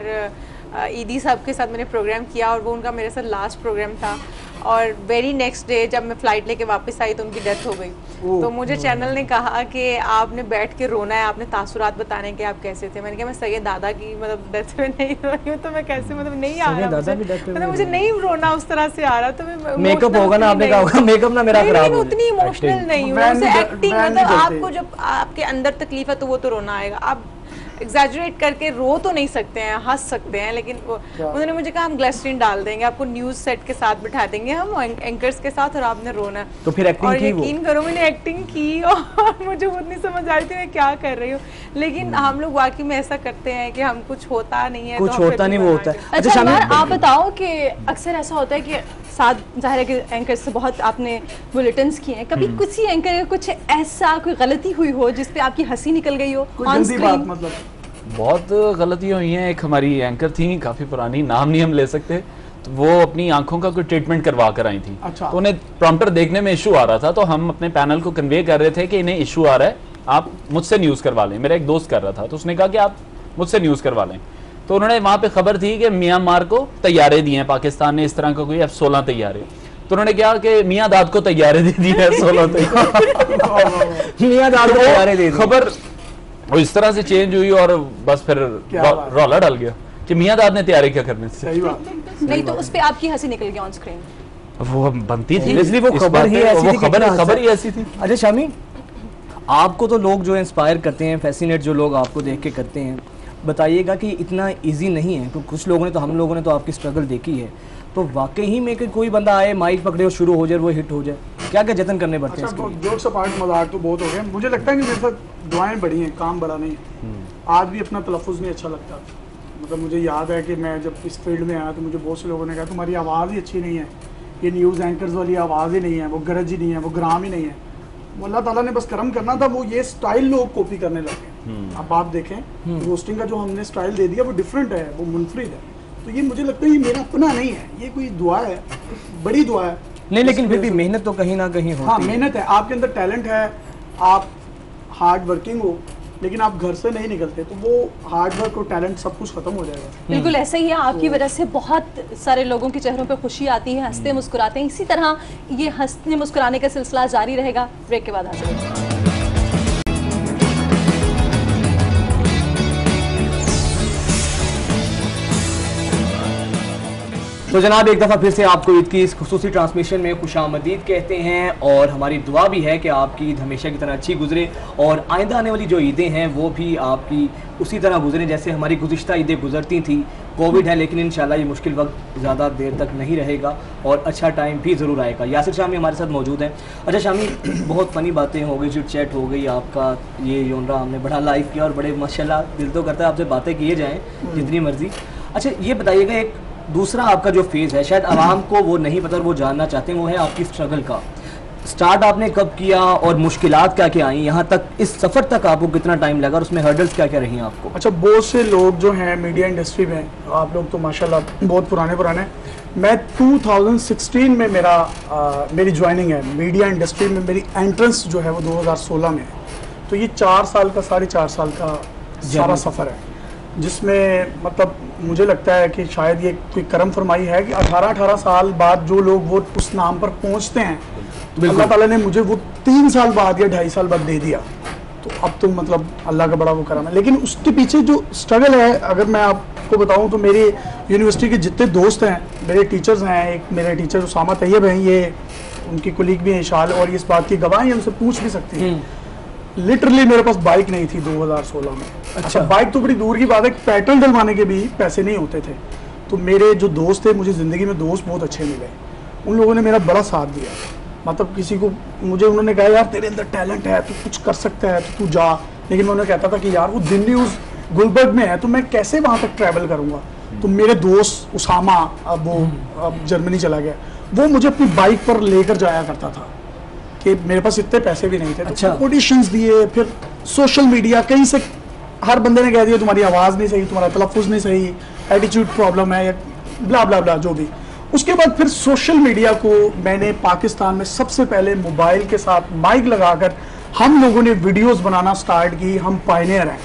ईदी साहब के साथ मैंने प्रोग्राम किया और वो उनका मेरे साथ लास्ट प्रोग्राम था, और वेरी नेक्स्ट डे जब मैं फ्लाइट लेके वापस आई तो उनकी डेथ हो गई। तो मुझे चैनल ने कहा कि आपने बैठ के रोना है, आपने तासुरात बताने के आप कैसे थे। मैंने कहा मैं सगे दादा की मतलब डेथ में नहीं रोई हूँ, तो मैं कैसे मतलब नहीं आ रहा, मतलब मुझे नहीं रोना उस तरह से आ रहा, तो मैं मेकअप होगा ना, आपने कहा होगा मेकअप ना मेरा खराब हो, उतनी इमोशनल नहीं हूँ। एक्टिंग मतलब आपको जब आपके अंदर तकलीफ है तो वो तो रोना आएगा। आप एग्जैजरेट करके रो तो नहीं सकते हैं, हंस सकते हैं, लेकिन उन्होंने मुझे कहा हम ग्लिसरीन डाल देंगे, आपको न्यूज सेट के साथ बिठा देंगे हम एंकर्स के साथ, और आपने रोना है। तो फिर एक्टिंग की, और यकीन करो मैंने एक्टिंग की और मुझे खुद नहीं समझ आ रही थी मैं क्या कर रही हूँ, लेकिन हम लोग वाकई में ऐसा करते हैं कि हम कुछ होता नहीं है, कुछ होता नहीं वो होता है। अच्छा आप बताओ कि अक्सर ऐसा होता है कि साथ जाहिर है कि एंकर से बहुत आपने बुलेटिन्स किए हैं, कभी किसी एंकर का कुछ ऐसा कोई गलती हुई हो जिस पे आपकी हंसी निकल गई हो ऑन स्क्रीन? मतलब बहुत गलतियाँ हुई हैं। एक हमारी एंकर थी काफ़ी पुरानी, नाम नहीं हम ले सकते, तो वो अपनी आंखों का कोई ट्रीटमेंट करवा कर आई थी। अच्छा। तो उन्हें प्रॉम्प्टर देखने में इशू आ रहा था, तो हम अपने पैनल को कन्वे कर रहे थे कि इन्हें इशू आ रहा है, आप मुझसे न्यूज़ करवा लें। मेरा एक दोस्त कर रहा था, तो उसने कहा कि आप मुझसे न्यूज़ करवा लें। तो उन्होंने वहाँ पे खबर थी कि म्यांमार को तैयारे दिए हैं, पाकिस्तान ने इस तरह का कोई F-16 तैयारे। तो उन्होंने क्या कि मियाँ दाद को तैयारे दे दिए F-16 तैयारे। मियाँ दाद को तैयारे दे दी। खबर वो इस तरह से चेंज हुई और बस फिर रौला डाल गया कि मियाँ दाद ने तैयारी क्या करने से। सही बात नहीं, तो उस पे आपकी हंसी निकल गई ऑन स्क्रीन? वो बनती थी, इसलिए वो खबर ही ऐसी थी, खबर ही ऐसी थी। अच्छा शामी, आपको तो लोग जो इंस्पायर करते हैं, फैसिनेट जो लोग आपको देख के करते हैं, बताइएगा कि इतना इजी नहीं है, तो कुछ लोगों ने तो, हम लोगों ने तो आपकी स्ट्रगल देखी है, तो वाकई ही में कि कोई बंदा आए माइक पकड़े और शुरू हो जाए, वो हिट हो जाए, क्या क्या जतन करने पड़ते हैं? अच्छा, जोक्स अपार्ट, मजाक तो बहुत हो गए। मुझे लगता है कि मेरे साथ दुआएं बड़ी हैं, काम बड़ा नहीं है। आज भी अपना तलफ़ुज़ नहीं अच्छा लगता। मतलब मुझे याद है कि मैं जब इस फील्ड में आया तो मुझे बहुत से लोगों ने कहा तुम्हारी आवाज़ ही अच्छी नहीं है, ये न्यूज़ एंकर्स वाली आवाज़ ही नहीं है, वो गरज ही नहीं है, वो ग्राम ही नहीं है। वो अल्लाह ताला ने बस करम करना था, वो ये स्टाइल लोग कॉपी करने लगे। अब आप देखें रोस्टिंग का जो हमने स्टाइल दे दिया वो डिफरेंट है, वो मुनफरिद है। तो ये मुझे लगता है ये मेरा अपना नहीं है, ये कोई दुआ है, बड़ी दुआ है। नहीं, लेकिन फिर भी मेहनत तो कहीं ना कहीं होती है। हाँ, मेहनत है, आपके अंदर टैलेंट है, आप हार्ड वर्किंग हो, लेकिन आप घर से नहीं निकलते तो वो हार्ड वर्क और टैलेंट सब कुछ खत्म हो जाएगा। बिल्कुल ऐसा ही है, आपकी वजह से बहुत सारे लोगों के चेहरों पे खुशी आती है, हंसते मुस्कुराते हैं। इसी तरह ये हंसने मुस्कुराने का सिलसिला जारी रहेगा। ब्रेक के बाद हाजिर होंगे। तो जनाब एक दफ़ा फिर से आपको ईद की इस खुसूसी ट्रांसमिशन में खुशामदीद कहते हैं, और हमारी दुआ भी है कि आपकी ईद हमेशा की तरह अच्छी गुजरे और आइंदा आने वाली जो ईदें हैं वो भी आपकी उसी तरह गुजरें जैसे हमारी गुज़िश्ता ईदें गुजरती थी। कोविड है लेकिन इंशाल्लाह ये मुश्किल वक्त ज़्यादा देर तक नहीं रहेगा और अच्छा टाइम भी ज़रूर आएगा। यासिर शामी हमारे साथ मौजूद हैं। अच्छा शामी, बहुत फ़नी बातें हो गई, चिट चैट हो गई, आपका ये योनरा हमने बड़ा लाइव किया और बड़े माशाल्लाह दिल तो करता है आपसे बातें किए जाएँ जितनी मर्जी। अच्छा ये बताइएगा, एक दूसरा आपका जो फेज़ है शायद आवाम को वो नहीं पता और वो जानना चाहते हैं, वो है आपकी स्ट्रगल का। स्टार्ट आपने कब किया और मुश्किलात क्या क्या आई, यहाँ तक इस सफ़र तक आपको कितना टाइम लगा और उसमें हर्डल्स क्या क्या रही हैं आपको? अच्छा, बहुत से लोग जो हैं मीडिया इंडस्ट्री में, आप लोग तो माशाल्लाह बहुत पुराने मैं 2016 में मेरी ज्वाइनिंग है मीडिया इंडस्ट्री में। मेरी एंट्रेंस जो है वो 2016 में है। तो ये 4 साल का 4.5 साल का सारा सफ़र है। जिसमें मतलब मुझे लगता है कि शायद ये कोई करम फरमाई है कि 18 साल बाद जो लोग वो उस नाम पर पहुंचते हैं, तो अल्लाह ताला ने मुझे वो 3 साल बाद या 2.5 साल बाद दे दिया। तो अब तो मतलब अल्लाह का बड़ा वो करम है। लेकिन उसके पीछे जो स्ट्रगल है, अगर मैं आपको बताऊं तो मेरी यूनिवर्सिटी के जितने दोस्त हैं, मेरे टीचर्स हैं, एक मेरे टीचर उसामा तैयब हैं, ये उनकी कोलीग भी हैं इशाल, और इस बात की गवाह हैं, उनसे पूछ भी सकती हैं। लिटरली मेरे पास बाइक नहीं थी 2016 में। अच्छा, बाइक तो बड़ी दूर की बात है, पेट्रोल डलवाने के भी पैसे नहीं होते थे। तो मेरे जो दोस्त थे, मुझे ज़िंदगी में दोस्त बहुत अच्छे मिले, उन लोगों ने मेरा बड़ा साथ दिया। मतलब किसी को मुझे उन्होंने कहा यार तेरे अंदर टैलेंट है, तू कुछ कर सकता है, तो तू जा। लेकिन मैं उन्हें कहता था कि यार वो दिल्ली उस गुलबर्ग में है, तो मैं कैसे वहाँ तक ट्रैवल करूँगा। तो मेरे दोस्त उसामा, अब वो अब जर्मनी चला गया, वो मुझे अपनी बाइक पर लेकर जाया करता था कि मेरे पास इतने पैसे भी नहीं थे। अच्छा। तो ऑडिशंस दिए, फिर सोशल मीडिया, कहीं से हर बंदे ने कह दिया तुम्हारी आवाज़ नहीं सही, तुम्हारा तलफ़ुज़ नहीं सही, एटीट्यूड प्रॉब्लम है, या ब्ला ब्ला ब्ला जो भी। उसके बाद फिर सोशल मीडिया को मैंने पाकिस्तान में सबसे पहले मोबाइल के साथ माइक लगाकर हम लोगों ने वीडियोस बनाना स्टार्ट की। हम पायनियर हैं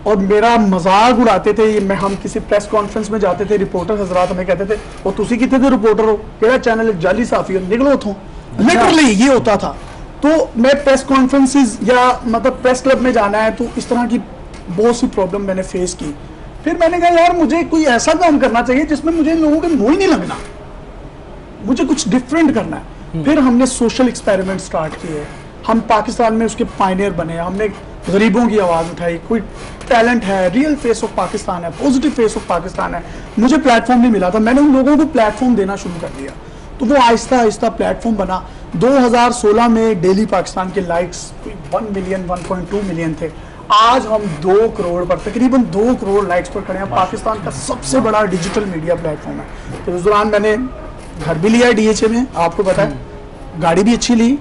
और मेरा मजाक उड़ाते थे। हम किसी प्रेस कॉन्फ्रेंस में जाते थे, रिपोर्टर हजरात हमें कहते थे और तुसी कितने थे रिपोर्टर हो, केड़ा चैनल जाली साफी हो, निकलो उथों। लिटरली ये होता था। तो मैं प्रेस कॉन्फ्रेंसेस या मतलब प्रेस क्लब में जाना है, तो इस तरह की बहुत सी प्रॉब्लम मैंने फेस की। फिर मैंने कहा यार मुझे कोई ऐसा काम करना चाहिए जिसमें मुझे लोगों के मुंह ही नहीं लगना, मुझे कुछ डिफरेंट करना है। फिर हमने सोशल एक्सपेरिमेंट स्टार्ट किए, हम पाकिस्तान में उसके पायनियर बने, हमने गरीबों की आवाज़ उठाई। कोई टैलेंट है, रियल फेस ऑफ पाकिस्तान है, पॉजिटिव फेस ऑफ पाकिस्तान है, मुझे प्लेटफॉर्म नहीं मिला था, मैंने उन लोगों को प्लेटफॉर्म देना शुरू कर दिया। तो वो आहिस्ता आहिस्ता प्लेटफॉर्म बना। 2016 में डेली पाकिस्तान के लाइक्स 1 मिलियन 1.2 मिलियन थे। आज हम 2 करोड़ पर, तकरीबन 2 करोड़ लाइक्स पर खड़े हैं। पाकिस्तान का सबसे बड़ा डिजिटल मीडिया प्लेटफॉर्म है। तो उस दौरान मैंने घर भी लिया DHA में, आपको पता है, गाड़ी भी अच्छी ली,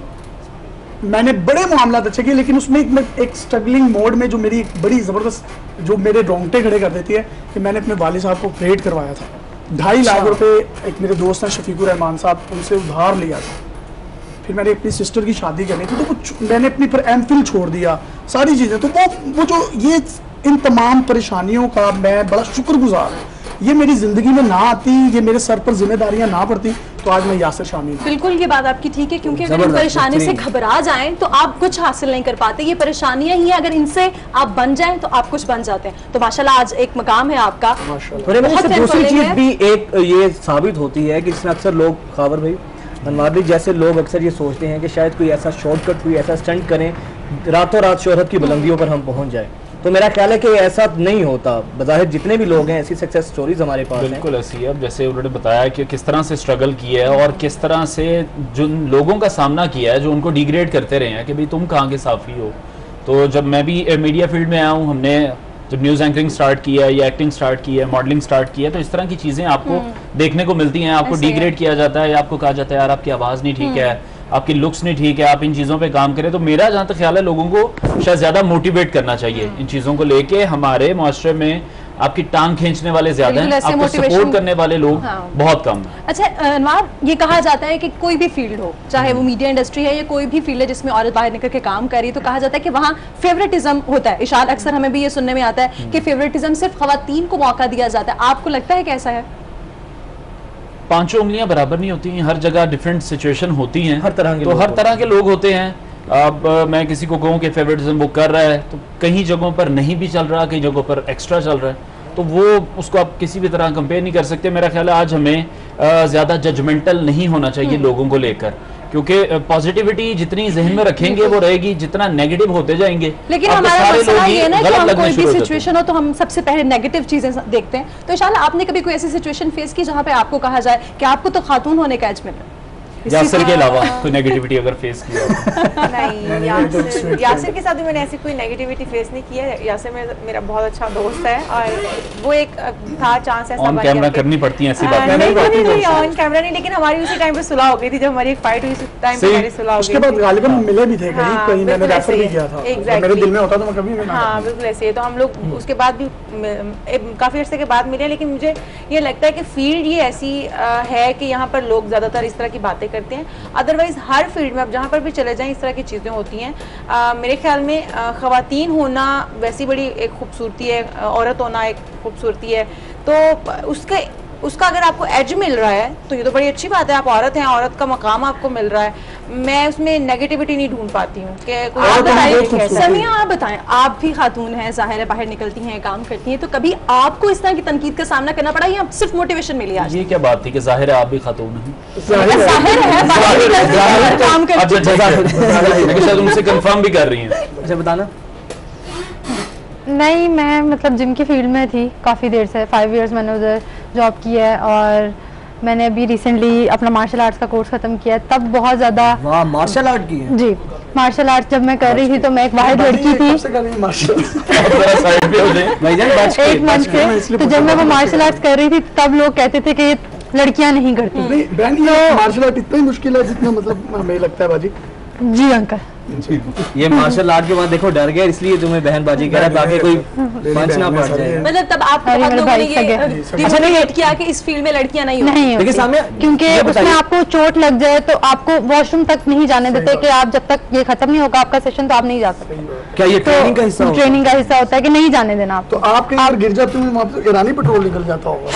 मैंने बड़े मामला अच्छे किए। लेकिन उसमें एक स्ट्रगलिंग मोड में जो मेरी बड़ी ज़बरदस्त, जो मेरे रोंगटे खड़े कर देती है, कि मैंने अपने वालिद साहब को ऑपरेट करवाया था। 2.5 लाख रुपए एक मेरे दोस्त हैं शफीकुर रहमान साहब, उनसे उधार लिया था। फिर मैंने अपनी सिस्टर की शादी करनी थी, तो मैंने अपनी फिर MPhil छोड़ दिया, सारी चीज़ें। तो वो जो ये इन तमाम परेशानियों का मैं बड़ा शुक्रगुजार हूँ। ये मेरी ज़िंदगी में ना आती, ये मेरे सर पर जिम्मेदारियां ना पड़ती, तो आज मैं यासिर शामिल। बिल्कुल ये बात आपकी ठीक है, क्योंकि अगर इन परेशानी से घबरा जाएं तो आप कुछ हासिल नहीं कर पाते। ये परेशानियां ही, अगर इनसे आप बन जाएं तो आप कुछ बन जाते हैं। तो माशाल्लाह आज एक मकाम है आपका। दूसरी चीज भी एक ये साबित होती है कि जिसमें अक्सर लोग, खावर भाई, अनवार भाई जैसे लोग अक्सर ये सोचते हैं कि शायद कोई ऐसा शॉर्टकट, कोई ऐसा स्टंट करें, रातों रात शोहरत की बुलंदियों पर हम पहुंच जाए। तो मेरा ख्याल है कि ऐसा नहीं होता। बज़ाहिर जितने भी लोग हैं, ऐसी सक्सेस स्टोरीज हमारे पास हैं। बिल्कुल ऐसी है। अब जैसे उन्होंने बताया कि किस तरह से स्ट्रगल किया है और किस तरह से जिन लोगों का सामना किया है जो उनको डिग्रेड करते रहे हैं कि भाई तुम कहाँ के साफ़ी हो। तो जब मैं भी मीडिया फील्ड में आया हूँ, हमने जब न्यूज़ एंकरिंग स्टार्ट किया या एक्टिंग स्टार्ट की है, मॉडलिंग स्टार्ट किया, तो इस तरह की चीज़ें आपको देखने को मिलती हैं। आपको डिग्रेड किया जाता है या आपको कहा जाता है यार आपकी आवाज़ नहीं ठीक है, आपकी लुक्स नहीं ठीक है, आप इन चीज़ों पे काम करें। तो मेरा जहाँ तक ख्याल है लोगों को शायद ज़्यादा मोटिवेट करना चाहिए इन चीज़ों को लेके। हमारे माशरे में आपकी टांग खींचने वाले ज्यादा हैं, आपको सपोर्ट करने वाले लोग बहुत कम हैं। अच्छा अनवार, ये कहा जाता है कि कोई भी फील्ड हो, चाहे वो मीडिया इंडस्ट्री है या कोई भी फील्ड है जिसमें औरत बाहर निकल के काम कर रही है, तो कहा जाता है कि वहाँ फेवरेटिज्म होता है। इशाल अक्सर हमें भी ये सुनने में आता है कि फेवरेटिज्म सिर्फ खवातीन को मौका दिया जाता है। आपको लगता है कैसा है? 5 उंगलियां बराबर नहीं होती हैं, हर जगह डिफरेंट सिचुएशन होती हैं, हर तरह के तो हर तरह के लोग होते हैं। अब मैं किसी को कहूँ कि फेवरेटिज्म वो कर रहा है, तो कहीं जगहों पर नहीं भी चल रहा, कई जगहों पर एक्स्ट्रा चल रहा है, तो वो उसको आप किसी भी तरह कंपेयर नहीं कर सकते। मेरा ख्याल है आज हमें ज़्यादा जजमेंटल नहीं होना चाहिए लोगों को लेकर, क्योंकि पॉजिटिविटी जितनी जहन में रखेंगे वो रहेगी, जितना नेगेटिव होते जाएंगे। लेकिन हमारा मसला ये है ना कि हम कोई भी सिचुएशन हो तो हम सबसे पहले नेगेटिव चीजें देखते हैं। तो इंशाल्लाह आपने कभी कोई ऐसी सिचुएशन फेस की जहाँ पे आपको कहा जाए कि आपको तो खातून होने का एज मिल रहा है? यासिर के अलावा कोई नेगेटिविटी अगर फेस किया? नहीं, यासिर के साथ भी मैंने ऐसी कोई नेगेटिविटी फेस नहीं की है। यासिर मेरा बहुत अच्छा दोस्त है और वो एक था चांस ऐसा ऑन कैमरा करनी पड़ती है ऐसी बात नहीं, ऑन कैमरा नहीं, लेकिन हमारी उसी टाइम पे सुलह हो गई थी, जब हमारी एक फाइट हुई उस टाइम पे हमारी सुलह हो गई। उसके बाद गालिबन मिले भी थे कहीं मैंने रेफर भी किया था, मेरे दिल में होता तो मैं कभी भी ना। हाँ बिल्कुल ऐसे। तो हम लोग उसके बाद भी काफी अर्से के बाद मिले, लेकिन मुझे ये लगता है कि फील्ड ये ऐसी है कि यहाँ पर लोग ज्यादातर इस तरह की बातें करते हैं। अदरवाइज हर फील्ड में आप जहाँ पर भी चले जाएं इस तरह की चीज़ें होती हैं। मेरे ख्याल में ख़वातीन होना वैसी बड़ी एक खूबसूरती है, औरत होना एक खूबसूरती है, तो उसका अगर आपको एज मिल रहा है तो ये तो बड़ी अच्छी बात है। आप औरत हैं, औरत का मकाम आपको मिल रहा है। मैं उसमें नेगेटिविटी नहीं ढूंढ पाती हूँ कि समिया, आप बताएं, आप भी खातून हैं, जाहिर है बाहर निकलती हैं, काम करती हैं, तो कभी आपको इस तरह की तनकीद का सामना करना पड़ा या सिर्फ मोटिवेशन मिली? आज ये क्या बात थी कि जाहिर है आप भी खातून हैं, शायद उनसे कंफर्म भी कर रही हैं। अच्छा बताना। नहीं, मैं मतलब जिम की फील्ड में थी काफ़ी देर से, 5 इयर्स मैंने उधर जॉब की है, और मैंने अभी रिसेंटली अपना मार्शल आर्ट्स का कोर्स खत्म किया है। तब बहुत ज़्यादा मार्शल आर्ट की है? जी, मार्शल आर्ट्स जब मैं कर रही थी तो मैं एक वाहिद लड़की थी 1 मंथ से, तो जब मैं वो मार्शल आर्ट्स कर रही थी तब लोग कहते थे कि लड़कियां नहीं करती। मार्शल आर्ट इतना ही मुश्किल है जितना मतलब हमें लगता है बाजी। जी अंकल, ये मार्शल आर्ट के बाद देखो डर गया, इसलिए तुम्हें बहनबाजी कह रहा ताकि कोई पंच ना पड़ जाए। मतलब तब आप बहुत लोगों ने ये डिमोटिवेट किया कि इस फील्ड में लड़कियां नहीं होती, क्योंकि उसमें आपको चोट लग जाए तो आपको वॉशरूम तक नहीं जाने देते कि आप जब तक ये खत्म नहीं होगा आपका सेशन तो आप नहीं जा सकते। क्या ये ट्रेनिंग का हिस्सा होता है? ट्रेनिंग का हिस्सा होता है कि नहीं जाने देना। तो आप कहीं और गिर जाते हो वहाँ पे ईरानी पेट्रोल निकल जाता होगा।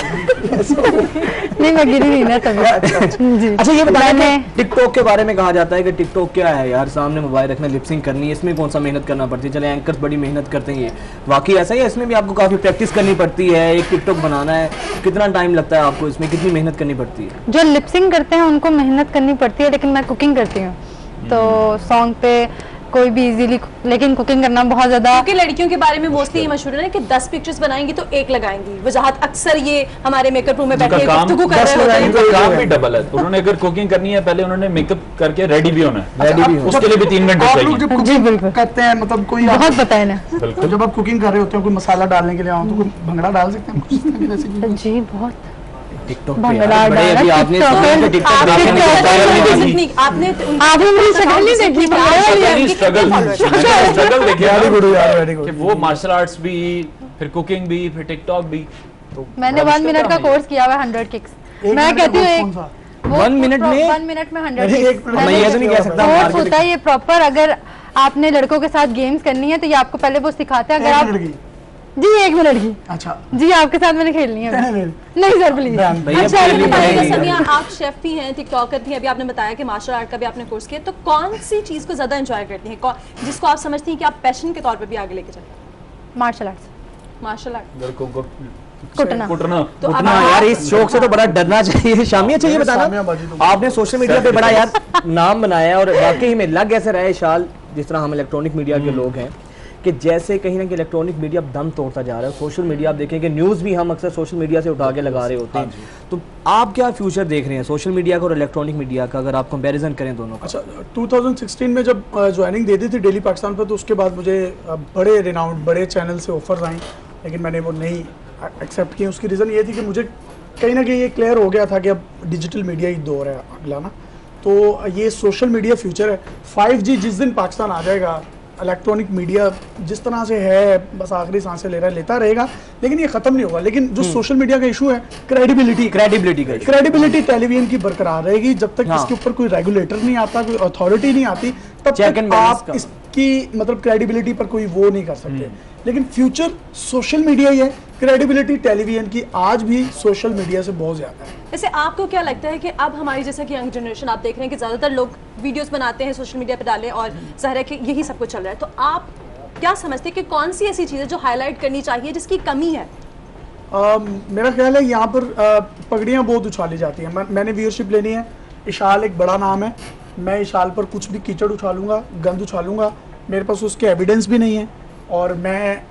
नहीं, मैं गिरी नहीं ना तभी। अच्छा ये बताइए, टिकटॉक के बारे में कहा जाता है कि टिकटॉक क्या है यार, सामने मोबाइल रखना, लिपसिंग करनी है, इसमें कौन सा मेहनत करना पड़ती है? चले एंकर्स बड़ी मेहनत करते हैं, ये वाकई ऐसा ही है? इसमें भी आपको काफी प्रैक्टिस करनी पड़ती है, एक टिकटॉक बनाना है, कितना टाइम लगता है आपको इसमें, कितनी मेहनत करनी पड़ती है? जो लिपसिंग करते हैं उनको मेहनत करनी पड़ती है, लेकिन मैं कुकिंग करती हूँ तो सॉन्ग पे कोई भी इजीली, लेकिन कुकिंग करना बहुत ज्यादा, क्योंकि लड़कियों के बारे में मोस्टली ये मशहूर है कि 10 पिक्चर्स बनाएंगी तो 1 लगाएंगी। वजह अक्सर ये हमारे मेकअप रूम में बैठे गुफ्तगू कर रहे होते हैं, काम भी डबल है। उन्होंने अगर कुकिंग करनी है पहले उन्होंने मेकअप करके रेडी भी होना है, उसके लिए भी 3 घंटे चाहिए। जी बिल्कुल करते हैं, मतलब कोई बहुत पता है ना, जब आप कुकिंग कर रहे होते हैं कोई मसाला डालने के लिए आओ तो कोई भंगड़ा डाल सकते हैं? जी बहुत टिकटॉक पे अभी आपने वो मार्शल आर्ट्स भी, फिर कुकिंग भी, फिर टिकटॉक भी। तो मैंने 1 मिनट का कोर्स किया हुआ है 100 किक्स। मैं कहती हूँ 1 मिनट में 1 मिनट में 100 किक्स मैं ये तो नहीं कह सकता कोर्स होता है ये प्रॉपर। अगर आपने लड़कों के साथ गेम्स करनी है तो ये आपको पहले वो सिखाते हैं। अगर आप जी 1 मिनट की, अच्छा जी आपके साथ मैंने खेलनी है। नहीं सर प्लीज। अच्छा समिया, आप शेफ भी हैं, टिकटॉकर भी हैं, अभी आपने बताया कि मार्शल आर्ट का भी आपने कोर्स किया, तो कौन सी चीज को ज्यादा एंजॉय करती हैं, जिसको आप समझती हैं कि आप पैशन के तौर पे भी आगे लेके चलते हैं? Martial arts. मार्शल आर्ट, लड़कों को कुटना यार, इस शौक से तो बड़ा डरना चाहिए। शामिया, चाहिए बताना, आपने सोशल मीडिया पे बड़ा यार नाम बनाया और वाकई में लग ऐसे रहा है शाल, जिस तरह हम इलेक्ट्रॉनिक मीडिया के लोग हैं, कि जैसे कहीं ना कहीं इलेक्ट्रॉनिक मीडिया दम तोड़ता जा रहा है। सोशल मीडिया आप देखें कि न्यूज़ भी हम अक्सर सोशल मीडिया से उठा के लगा रहे होते हैं। तो आप क्या फ्यूचर देख रहे हैं सोशल मीडिया का और इलेक्ट्रॉनिक मीडिया का, अगर आप कंपैरिजन करें दोनों का? अच्छा, 2016 में जब ज्वाइनिंग दे दी थी डेली पाकिस्तान पर, तो उसके बाद मुझे बड़े रिनाउंड बड़े चैनल से ऑफर्स आई, लेकिन मैंने वो नहीं एक्सेप्ट किए। उसकी रीज़न ये थी कि मुझे कहीं ना कहीं ये क्लियर हो गया था कि अब डिजिटल मीडिया ही दौर है अगला ना, तो ये सोशल मीडिया फ्यूचर है। 5G जिस दिन पाकिस्तान आ जाएगा, इलेक्ट्रॉनिक मीडिया जिस तरह से है बस आखिरी सांसें ले रहा है, लेता रहेगा, लेकिन ये खत्म नहीं होगा। लेकिन जो सोशल मीडिया का इशू है क्रेडिबिलिटी टेलीविजन की बरकरार रहेगी जब तक इसके ऊपर कोई रेगुलेटर नहीं आता, कोई अथॉरिटी नहीं आती, तब तक आप इसकी मतलब क्रेडिबिलिटी पर कोई वो नहीं कर सकते। लेकिन फ्यूचर सोशल मीडिया ही है, क्रेडिबिलिटी टेलीविजन की आज भी सोशल मीडिया से बहुत ज्यादा है। वैसे आपको क्या लगता है कि अब हमारी जैसा कि यंग जनरेशन, आप देख रहे हैं कि ज्यादातर लोग वीडियोस बनाते हैं, सोशल मीडिया पे डालें और ज़ाहिर है कि यही सब कुछ चल रहा है, तो आप क्या समझते हैं कि कौन सी ऐसी चीज़ है जो हाईलाइट करनी चाहिए जिसकी कमी है? मेरा ख्याल है यहाँ पर पगड़ियाँ बहुत उछाली जाती हैं। मैंने व्यूअरशिप लेनी है, इशाल एक बड़ा नाम है, मैं इशाल पर कुछ भी कीचड़ उछालूंगा, गंद उछालूंगा, मेरे पास उसके एविडेंस भी नहीं है, और मैं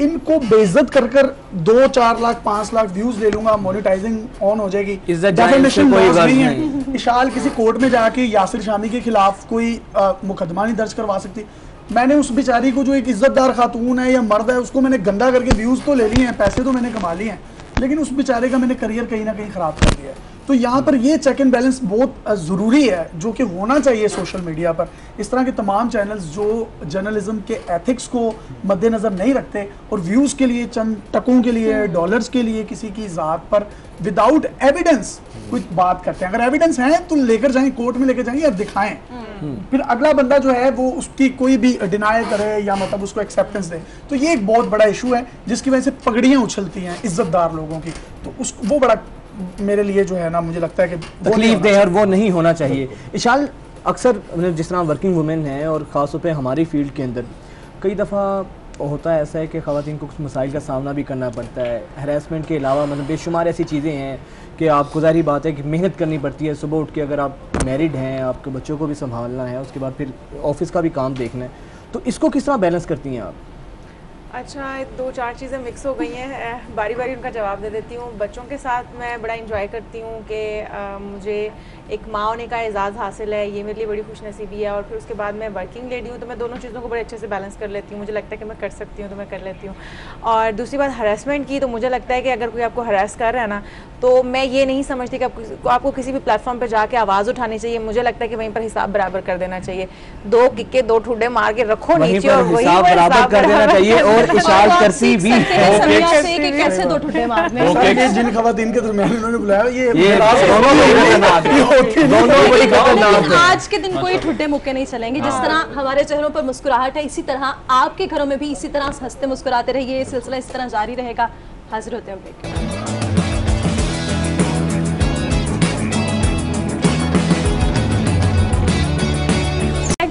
इनको बेइज्जत कर 2-4 लाख 5 लाख व्यूज ले लूंगा, मोनेटाइजिंग ऑन हो जाएगी, डेफिनेशन लॉस नहीं है। इशाल किसी कोर्ट में जाके यासिर शामी के खिलाफ कोई मुकदमा नहीं दर्ज करवा सकती। मैंने उस बेचारी को जो एक इज्जतदार खातून है या मर्द है, उसको मैंने गंदा करके व्यूज तो ले लिए हैं, पैसे तो मैंने कमा लिए हैं, लेकिन उस बेचारे का मैंने करियर कहीं ना कहीं खराब कर दिया है। तो यहाँ पर ये चेक एंड बैलेंस बहुत ज़रूरी है, जो कि होना चाहिए सोशल मीडिया पर। इस तरह के तमाम चैनल्स जो जर्नलिज्म के एथिक्स को मद्देनज़र नहीं रखते और व्यूज़ के लिए, चंद टकों के लिए, डॉलर्स के लिए किसी की ज़ात पर विदाउट एविडेंस कुछ बात करते हैं, अगर एविडेंस है तो लेकर जाएं, कोर्ट में लेकर जाएं या दिखाएं, फिर अगला बंदा जो है वो उसकी कोई भी डिनाई करे या मतलब उसको एक्सेप्टेंस दे। तो ये एक बहुत बड़ा इशू है जिसकी वजह से पगड़ियां उछलती हैं इज्जतदार लोगों की, तो उस वो बड़ा मेरे लिए जो है ना मुझे लगता है कि तकलीफ दे और वो नहीं होना चाहिए। इशाल, अक्सर जिस तरह वर्किंग वुमेन हैं और ख़ासतौर पे हमारी फील्ड के अंदर कई दफ़ा होता है ऐसा है कि ख़वातीन को कुछ मसाइल का सामना भी करना पड़ता है। हैरेसमेंट के अलावा मतलब बेशुमार ऐसी चीज़ें हैं कि आपको ज़ाहिर बात है कि मेहनत करनी पड़ती है। सुबह उठ के अगर आप मैरिड हैं, आपके बच्चों को भी संभालना है, उसके बाद फिर ऑफिस का भी काम देखना है, तो इसको किस तरह बैलेंस करती हैं आप? अच्छा, 2-4 चीज़ें मिक्स हो गई हैं, बारी बारी उनका जवाब दे देती हूँ। बच्चों के साथ मैं बड़ा इंजॉय करती हूँ कि मुझे एक माँ होने का एजाज़ हासिल है, ये मेरे लिए बड़ी खुशनसीबी है। और फिर उसके बाद मैं वर्किंग लेडी हूँ, तो मैं दोनों चीज़ों को बड़े अच्छे से बैलेंस कर लेती हूँ। मुझे लगता है कि मैं कर सकती हूँ तो मैं कर लेती हूँ। और दूसरी बात हरासमेंट की, तो मुझे लगता है कि अगर कोई आपको हरास कर रहा है ना, तो मैं ये नहीं समझती कि आपको किसी भी प्लेटफॉर्म पर जाके आवाज़ उठानी चाहिए। मुझे लगता है कि वहीं पर हिसाब बराबर कर देना चाहिए। 2 किक्के 2 ठुड्डे मार के रखो नीचे और वही बराबर कर देना चाहिए। और इशाल करती भी कैसे 2 ठुड्डे मारने, जिन खवातीन के दरमियान उन्होंने बुलाया आज के दिन कोई ठुड्डे मुक्के नहीं चलेंगे। जिस तरह हमारे चेहरों पर मुस्कुराहट है, इसी तरह आपके घरों में भी इसी तरह हंसते मुस्कुराते रहिए। ये सिलसिला इस तरह जारी रहेगा। हाजिर होते हैं ब्रेक के बाद।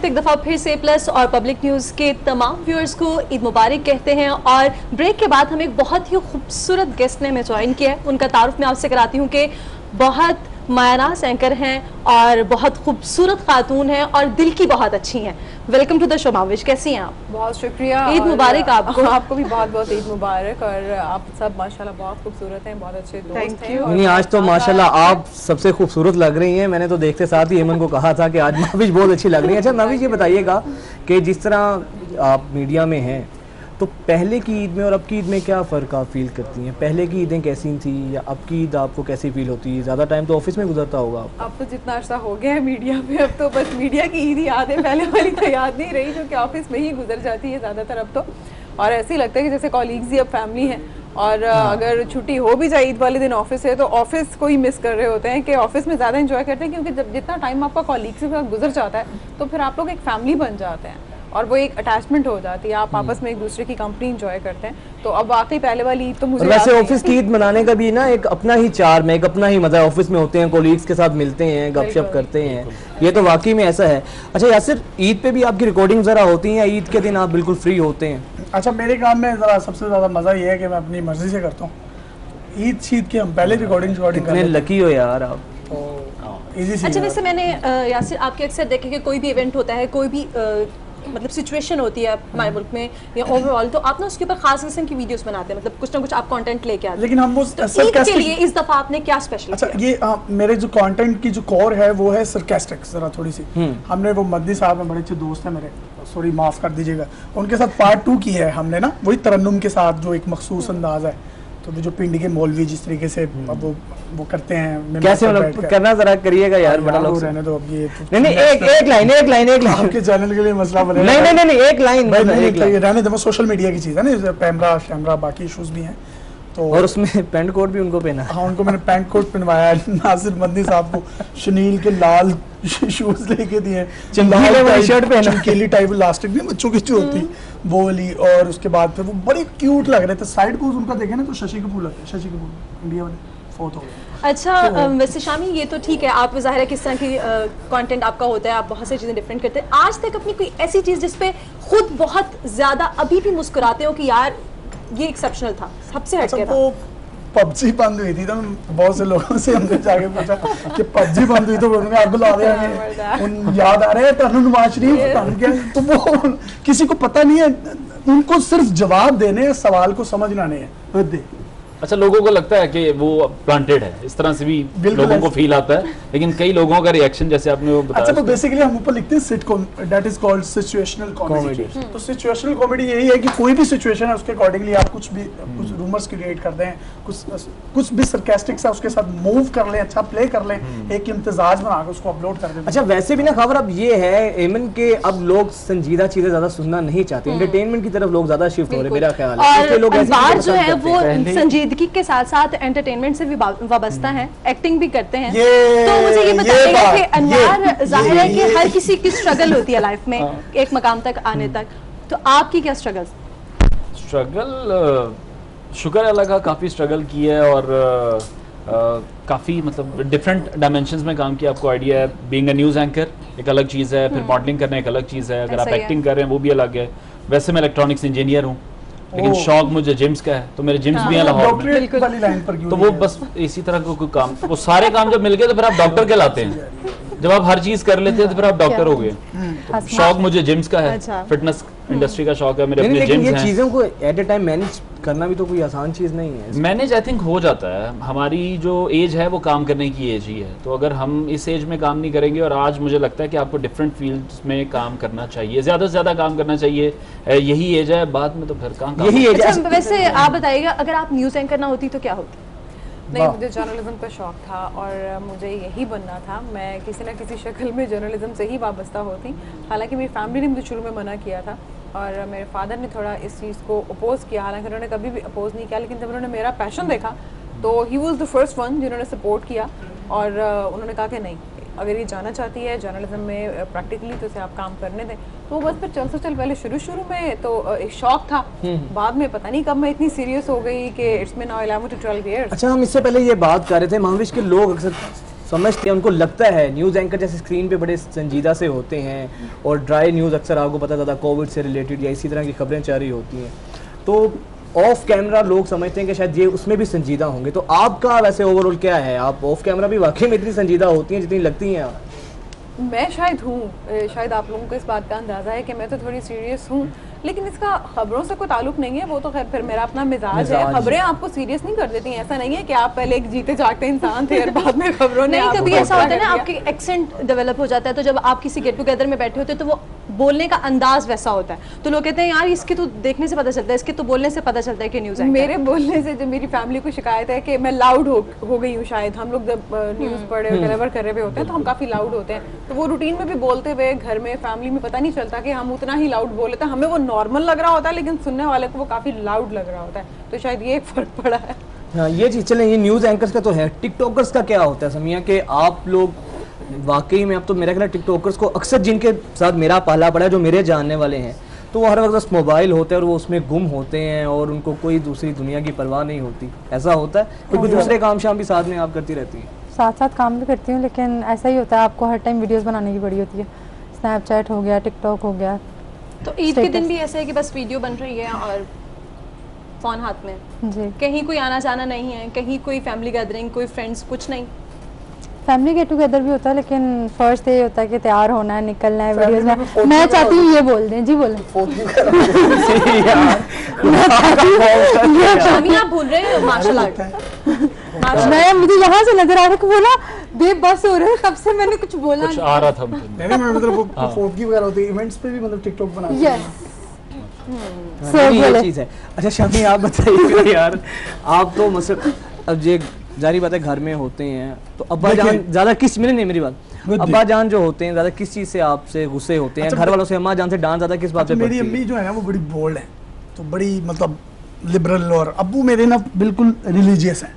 एक दफा फिर से प्लस और पब्लिक न्यूज के तमाम व्यूअर्स को ईद मुबारक कहते हैं। और ब्रेक के बाद हम एक बहुत ही खूबसूरत गेस्ट ने हमें ज्वाइन किया है। उनका तारुफ मैं आपसे कराती हूँ कि बहुत मायनास एंकर हैं और बहुत खूबसूरत खातून हैं और दिल की बहुत अच्छी हैं। Welcome to the show Mavish, कैसी हैं आप? बहुत शुक्रिया, ईद मुबारक आपको। आपको भी बहुत बहुत ईद मुबारक। और आप सब माशाल्लाह बहुत खूबसूरत हैं, बहुत अच्छे दोस्त हैं। नहीं, आज तो माशाल्लाह आप सबसे खूबसूरत लग रही हैं। मैंने तो देखते साथ ही हेमन को कहा था कि आज माविश बहुत अच्छी लग रही है। अच्छा माविश, ये बताइएगा कि जिस तरह आप मीडिया में हैं, तो पहले की ईद में और अब की ईद में क्या फ़र्क आप फील करती हैं? पहले की ईदें कैसी थी या अब की ईद आपको कैसी फील होती है? ज़्यादा टाइम तो ऑफिस में गुजरता होगा आपका। अब तो जितना अर्सा हो गया है मीडिया में, अब तो बस मीडिया की ईद याद है, पहले वाली तो याद नहीं रही, जो कि ऑफिस में ही गुजर जाती है ज़्यादातर अब तो। और ऐसे ही लगता है कि जैसे कॉलीग्स ही अब फैमिली हैं। और अगर छुट्टी हो भी जाए ईद वाले दिन ऑफिस है, तो ऑफिस को ही मिस कर रहे होते हैं कि ऑफिस में ज़्यादा एंजॉय करते हैं, क्योंकि जब जितना टाइम आपका कॉलीग के साथ गुजर जाता है तो फिर आप लोग एक फैमिली बन जाते हैं और वो एक अटैचमेंट हो जाती है, आप आपस में एक दूसरे की कंपनी एंजॉय करते हैं। तो अब वाकई पहले वाली ईद तो मुझे वैसे ऑफिस की ईद मनाने का भी ना एक अपना ही चार्म है, एक अपना ही मजा है। ऑफिस में होते हैं, कोलीग्स के साथ मिलते हैं, गपशप करते हैं, ये तो वाकई में ऐसा है। अच्छा यासिर, ईद पे भी आपकी रिकॉर्डिंग जरा होती है या ईद के दिन आप बिल्कुल फ्री होते हैं? अच्छा, मेरे काम में जरा सबसे ज्यादा मजा ये है कि मैं अपनी मर्जी से करता हूँ। ईद शीद के हम पहले रिकॉर्डिंग कितने लकी हो यार आप। अच्छा, वैसे मैंने यासिर आपके अक्सर देखे कि कोई भी इवेंट होता है, कोई भी मतलब सिचुएशन होती है हमारे मुल्क में या ओवरऑल, तो आप ना उसके ऊपर खास किस्म की वीडियोस बनाते हैं, मतलब कुछ ना कुछ आप कंटेंट लेके आते हैं। लेकिन हम वो तो ईद के लिए इस दफा आपने क्या स्पेशल अच्छा किया? ये मेरे जो कंटेंट की जो कोर है वो है सरकास्टिक जरा थोड़ी सी। हमने वो मद्दी साहब में बड़े अच्छे दोस्त हैं मेरे, सॉरी माफ कर दीजिएगा, उनके साथ पार्ट 2 की है हमने ना, वही तरन्नुम के साथ जो एक मखसूस अंदाज है। तो जो पिंडी के मौलवी जिस तरीके से अब वो करते हैं, कैसे मतलब करना जरा करिएगा यार, बड़ा लोग रहने दो अब ये। नहीं एक लाइन आपके चैनल के लिए मसला बनेगा। नहीं एक लाइन रहने दो, सोशल मीडिया की चीज़ है ना, कैमरा शैमरा बाकी इशूज़ भी हैं तो। और उसमें पैंट कोट भी उनको पहना? हाँ, उनको मैंने पैंट कोट पहनवाया है। नासिर मदनी साहब को शनील के लाल शूज लेके दिए, चमकीले वाली शर्ट पहना, चमकीली टाइप इलास्टिक नहीं बच्चों की जो होती वो वाली। और उसके बाद फिर वो बड़े क्यूट लग रहे थे। साइड पोज उनका देखे ना तो शशि कपूर लगते हैं, शशि कपूर इंडिया में फोर्थ हो गया। अच्छा वैसे शामी, ये तो ठीक है, आप ज़ाहिर है किस तरह की कंटेंट आपका होता है, आप बहुत सी चीज़ें डिफरेंट करते हैं। आज तक अपनी कोई ऐसी चीज़ जिस पे खुद बहुत ज़्यादा अभी भी मुस्कुराते हो कि यार ये एक्सेप्शनल था, सबसे हटके था? पबजी बंद हुई थी तो बहुत से लोगों से हमने जाके पूछा कि पबजी बंद हुई तो उन्होंने आग ला दिया, उन याद आ रहे हैं तरनु नवाज शरीफ, तो वो किसी को पता नहीं है, उनको सिर्फ जवाब देने, सवाल को समझना नहीं है। अच्छा, लोगों को लगता है कि वो प्लांटेड है, इस तरह से भी लोगों को फील आता है, लेकिन कई लोगों का रिएक्शन जैसे आपने वो बताया। अच्छा, तो बेसिकली हम ऊपर लिखते हैं sitcom, that is called situational comedy. तो सिचुएशनल कॉमेडी यही है कि कोई भी सिचुएशन है उसके अकॉर्डिंगली आप कुछ रूमर्स क्रिएट कर दें, कुछ भी सरकास्टिक सा उसके साथ मूव कर लें, अच्छा प्ले कर लें, एक इम्तिजाज बनाकर उसको अपलोड कर दें। अच्छा, वैसे भी ना खबर अब ये है एमन के अब लोग संजीदा चीजें ज्यादा सुनना नहीं चाहते, एंटरटेनमेंट की तरफ लोग ज्यादा शिफ्ट हो रहे हैं, मेरा ख्याल है। और जो है वो संजीदा संजीदगी के साथ साथ एंटरटेनमेंट से भी वाबस्ता हैं, एक्टिंग भी करते हैं, तो मुझे ये बताइएगा कि अनवार, जाहिर है कि हर किसी की स्ट्रगल होती है लाइफ में एक मकाम तक आने तक, तो आपकी क्या स्ट्रगल? शुक्र अल्लाह का, काफ़ी स्ट्रगल की है और काफ़ी मतलब डिफरेंट डायमेंशंस में काम किया। आपको आइडिया है, बीइंग अ न्यूज़ एंकर एक अलग चीज़ है, फिर मॉडलिंग करना एक अलग चीज़ है, अगर आप एक्टिंग कर रहे हैं वो भी अलग है। वैसे मैं इलेक्ट्रॉनिक्स इंजीनियर हूँ, लेकिन शौक मुझे जिम्स का है, तो मेरे जिम्स भी हैं लाहौर में, तो वो बस इसी तरह का कोई काम, वो सारे काम जब मिल गए तो फिर आप डॉक्टर कहलाते हैं। जब आप हर चीज कर लेते हैं तो फिर आप डॉक्टर हो गए। तो शौक मुझे जिम्स का है, फिटनेस इंडस्ट्री का शौक है, मेरे अपने जिम्स हैं। चीजों को एट ए टाइम मैनेज करना भी तो कोई आसान चीज नहीं है। मैनेज आई थिंक हो जाता है, हमारी जो एज है वो काम करने की एज ही है, तो अगर हम इस एज में काम नहीं करेंगे, और आज मुझे लगता है कि आपको डिफरेंट फील्ड्स में काम करना चाहिए, ज्यादा से ज्यादा काम करना चाहिए, यही एज है, बाद में तो फिर कहाँ यही एज है। वैसे आप बताइएगा, अगर आप न्यूज़ एंकर ना होती तो क्या होती? नहीं, मुझे जर्नलिज्म का शौक था और मुझे यही बनना था। मैं किसी ना किसी शक्ल में जर्नलिज्म से ही वाबस्ता होती। हालांकि मेरी फैमिली ने मुझे शुरू में मना किया था और मेरे फादर ने थोड़ा इस चीज़ को अपोज़ किया, हालांकि उन्होंने कभी भी अपोज़ नहीं किया, लेकिन जब उन्होंने मेरा पैशन देखा तो he was the first one जिन्होंने सपोर्ट किया और उन्होंने कहा कि नहीं, अगर ये जाना चाहती है जर्नलिज्म में प्रैक्टिकली तो उसे आप काम करने दें। तो बस फिर चल से चल पहले शुरू में तो एक शौक था, बाद में पता नहीं कब मैं इतनी सीरियस हो गई कि it's been now 11 to 12 years। अच्छा, हम इससे पहले ये बात कर रहे थे, महाविश के लोग अक्सर समझते हैं, उनको लगता है न्यूज़ एंकर जैसे स्क्रीन पे बड़े संजीदा से होते हैं और ड्राई न्यूज़ अक्सर आपको पता ज़्यादा कोविड से रिलेटेड या इसी तरह की खबरें चल रही होती हैं, तो ऑफ कैमरा लोग समझते हैं कि शायद ये उसमें भी संजीदा होंगे। तो आपका वैसे ओवरऑल क्या है, आप ऑफ कैमरा भी वाकई में इतनी संजीदा होती हैं जितनी लगती हैं? मैं शायद हूँ, शायद आप लोगों को इस बात का अंदाज़ा है कि मैं तो थोड़ी सीरियस हूँ, लेकिन इसका खबरों से कोई ताल्लुक नहीं है, वो तो खैर फिर मेरा अपना मिजाज है। खबरें आपको सीरियस नहीं कर देती हैं, ऐसा नहीं है कि आप पहले एक जीते जागते इंसान थे और बाद में खबरों ने कभी ऐसा होता है ना, आपके एक्सेंट डेवलप हो जाता है, तो जब आप किसी गेट टुगेदर में बैठे होते हैं तो वो बोलने का अंदाज वैसा होता है, तो लोग कहते हैं यार इसके तो देखने से पता चलता है, इसके तो बोलने से पता चलता है कि न्यूज़। मेरे बोलने से जो मेरी फैमिली को शिकायत है कि मैं लाउड हो गई हूँ शायद। हम लोग जब न्यूज़ पढ़े डिलीवर कर रहे होते हैं तो हम काफ़ी लाउड होते हैं, तो वो रूटीन में भी बोलते हुए घर में फैमिली में पता नहीं चलता कि हम उतना ही लाउड बोले थे, हमें वो नॉर्मल लग रहा होता है लेकिन सुनने वाले को वो काफ़ी लाउड लग रहा होता है, तो शायद ये एक फ़र्क पड़ा है। हाँ, ये चीज़ चले, ये न्यूज़ एंकर्स का तो है, टिकटॉकर्स का क्या होता है समिया कि आप लोग वाकई में, अब तो मेरा ख्याल टिकटॉकर्स को अक्सर जिनके साथ मेरा पाला पड़ा है, जो मेरे जानने वाले हैं, तो वो हर वक्त बस मोबाइल होते हैं और वो उसमें गुम होते हैं और उनको कोई दूसरी दुनिया की परवाह नहीं होती। ऐसा होता है? क्योंकि दूसरे काम शाम भी साथ में आप करती रहती हैं? साथ साथ काम भी करती हूँ, लेकिन ऐसा ही होता है, आपको हर टाइम वीडियोस बनाने की पड़ी होती है, स्नैपचैट हो गया, टिकटॉक हो गया। तो ईद के दिन भी ऐसे है कि बस वीडियो बन रही है और फ़ोन हाथ में जी, कहीं कोई आना जाना नहीं है, कहीं कोई फैमिली गैदरिंग, कोई फ्रेंड्स, कुछ नहीं? फैमिली गेट टुगेदर भी होता है, लेकिन फर्स्ट ये होता है कि तैयार होना है, निकलना है वीडियोस में। मैं चाहती हूँ ये बोल दें, जी बोलें। आप भूल रहे हो माशाल्लाह, मैं मुझे यहाँ से नजर आ रहा है कि वो ना बेबस हो रहे हैं, तब से मैंने कुछ बोला कुछ आ रहा था मैं मतलब फोटो वगैरह होती है इवेंट्स पे भी, मतलब टिकटॉक बनाते हैं। ये चीज़ है। अच्छा शामी, आप बताइए यार, आप तो मतलब अब ये जारी बात है घर में होते हैं, तो अब्बा जान ज़्यादा किस में नहीं, मेरी बात, अब्बा जान जो होते हैं ज़्यादा किस चीज़ से आपसे गुस्से होते हैं? घर वालों से, अम्मा जान से डांट ज़्यादा किस बात पे पड़ती है? मेरी अम्मी जो है ना वो बड़ी बोल्ड है, तो बड़ी मतलब लिबरल, और अब्बू मेरे ना बिल्कुल रिलीजियस हैं,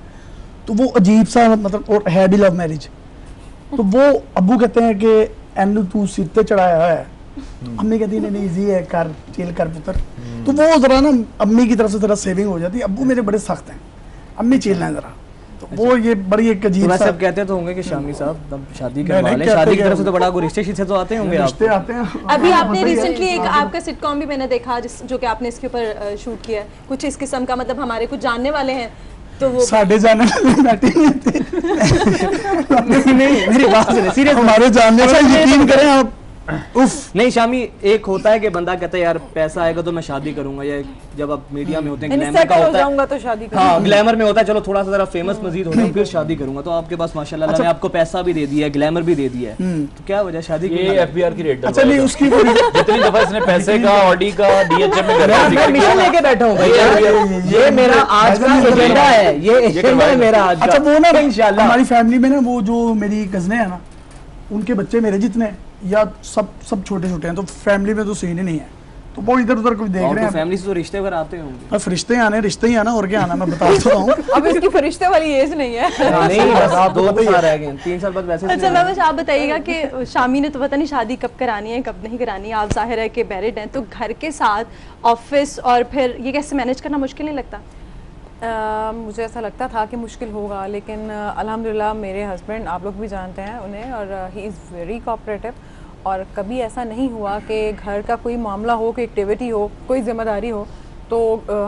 तो वो अजीब सा मतलब, और है भी लव मैरिज, तो वो अब्बू कहते हैं कि एनू तू सिर पे चढ़ाया है, अम्मी कहती है नहीं इजी है, कर चिल कर पुत्र, तो वो जरा ना अम्मी की तरफ से जरा सेविंग हो जाती है। अब्बू मेरे बड़े सख्त हैं, अम्मी चिल है जरा, तो वो ये बड़ी एक अजीब सा। सब कहते तो होंगे कि शामी साहब तब शादी करवा लें, शादी की तरफ से तो बड़ा कोई रिश्ते तो आते होंगे, रिश्ते आते हैं। अभी आपने रिसेंटली एक आपका सिटकॉम भी मैंने देखा जो कि आपने इसके ऊपर शूट किया है, कुछ इस किस्म का, मतलब हमारे कुछ जानने वाले हैं तो वो साढ़े जाने वाले नहीं, मेरी बात सुनिए, सीरियस, हमारे जानने वाले यकीन करें आप। उफ नहीं शामी, एक होता है कि बंदा कहता है यार पैसा आएगा तो मैं शादी करूंगा, या जब आप मीडिया में होते हैं ग्लैमर का होता है तो शादी करूंगा। हाँ, ग्लैमर में होता है चलो थोड़ा सा जरा फेमस मजीद हो जाए फिर शादी करूंगा, तो आपके पास माशाल्लाह अल्लाह ने आपको पैसा भी दे दिया है, ग्लैमर भी दे दिया है, तो क्या वजह शादी की? एफबीआर की रेट। अच्छा नहीं, उसकी जितनी दफा इसने पैसे का, ऑडी का, डीएचएम में मैं मिशन लेके बैठा हूँ भाई, ये मेरा आज का एजेंडा है, ये एजेंडा है मेरा आज का। अच्छा वो ना इंशाल्लाह हमारी फैमिली में ना, वो जो मेरी कज़नें हैं ना, उनके बच्चे मेरे जितने या सब छोटे छोटे हैं, तो फैमिली में तो सीन ही नहीं है, तो वो इधर उधर कोई देख रहे हैं। फैमिली से तो रिश्ते वगैरह आते होंगे। अब रिश्ते आने, रिश्ते ही आना, और क्या आना, मैं बता तो रहा हूँ। अब इसकी फरिश्ते वाली एज नहीं है। नहीं बस आप 2 साल रह गए, 3 साल बाद वैसे। अच्छा मैं आप बताइएगा कि शामी ने तो पता नहीं शादी कब करानी है कब नहीं करानी है, आप जाहिर है कि मैरिड हैं, तो घर के साथ ऑफिस और फिर ये कैसे मैनेज करना मुश्किल नहीं लगता? मुझे ऐसा लगता था कि मुश्किल होगा, लेकिन अल्हम्दुलिल्लाह मेरे हस्बैंड, आप लोग भी जानते हैं उन्हें, और ही इज़ वेरी कोऑपरेटिव, और कभी ऐसा नहीं हुआ कि घर का कोई मामला हो, कोई एक्टिविटी हो, कोई जिम्मेदारी हो तो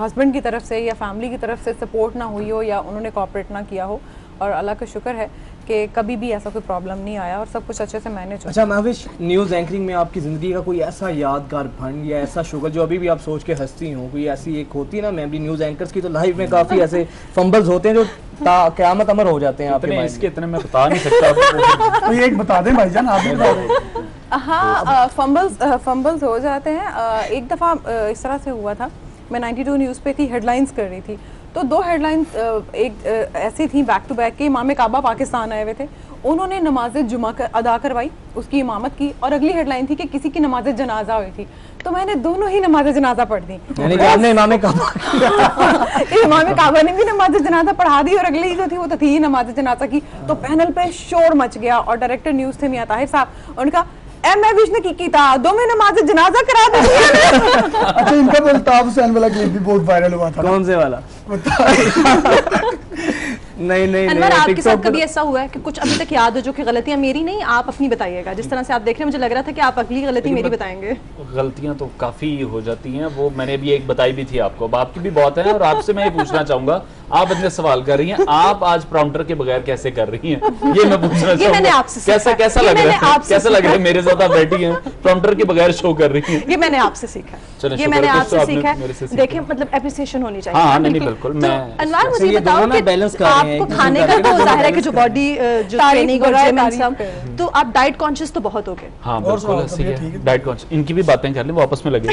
हस्बैंड की तरफ से या फैमिली की तरफ से सपोर्ट ना हुई हो या उन्होंने कोऑपरेट ना किया हो, और अल्लाह का शुक्र है कि कभी भी ऐसा कोई प्रॉब्लम नहीं आया और सब कुछ अच्छे से मैनेज हो। अच्छा महविश, न्यूज़ एंकरिंग में आपकी ज़िंदगी का कोई ऐसा यादगार फंड या ऐसा शुगर जो अभी भी आप सोच के हंसती हो, कोई ऐसी एक होती है ना मेमोरी न्यूज़ एंकर्स की, तो लाइफ में काफ़ी ऐसे फंबल्स होते हैं जो क़यामत अमर हो जाते हैं आपके इसके इतने मैं बता नहीं सकता। तो एक बता दें भाईजान, आप भी बता दें। हाँ, फंबल्स हो जाते हैं। एक दफ़ा इस तरह से हुआ था, मैं 92 न्यूज़ पे थी, हेडलाइंस कर रही थी, तो 2 हेडलाइंस एक ऐसी थी बैक टू बैक कि इमाम काबा पाकिस्तान आए हुए थे, उन्होंने नमाज जुमा अदा करवाई, उसकी इमामत की, और अगली हेडलाइन थी कि किसी की नमाज जनाजा हुई थी, तो मैंने दोनों ही नमाज जनाजा पढ़ दी। इमाम काबा ने भी नमाज जनाजा पढ़ा दी और अगली जो थी वो तो थी नमाज जनाजा की, तो पैनल पे शोर मच गया और डायरेक्टर न्यूज़ थे मियां ताहिर साहब, उनका महविश ने की था, 2 में नमाज जनाजा करा दी। अच्छा, इनका तो अल्ताफ हुसैन वाला क्लिप भी बहुत वायरल हुआ था। कौन से वाला? नहीं अनवर, आपके साथ कभी ऐसा हुआ है कि कुछ अभी तक याद हो जो कि गलतियां मेरी नहीं, आप अपनी बताइएगा, जिस तरह से आप देख रहे हैं मुझे लग रहा था कि आप अगली गलती मेरी बताएंगे। गलतियां तो काफ़ी हो जाती हैं, वो मैंने भी एक बताई भी थी आपको, अब आपकी भी बहुत है, और आपसे मैं ये पूछना चाहूंगा, आप इतने सवाल कर रही हैं, आप आज प्रॉम्प्टर के बगैर कैसे कर रही हैं, ये मैं पूछना चाहूंगा। कैसा लग रहा है, कैसा लग रहा है मेरे साथ आप बैठी हैं प्रॉम्प्टर के बगैर शो कर रही हैं? ये मैंने आपसे सीखा है, ये मैंने आपसे सीखा है। देखिए मतलब एप्रिसिएशन होनी चाहिए। हाँ, नहीं बिल्कुल। मैं अनवर मुझे बताओ कि आपको खाने का तो जाहिर है कि जो बॉडी जो ट्रेनिंग और जिम एंड सब, तो आप डाइट कॉन्शियस तो बहुत हो गए। हाँ बिल्कुल ऐसे है, डाइट कॉन्शियस, इनकी भी बातें कर लें, वो आपस में लगे।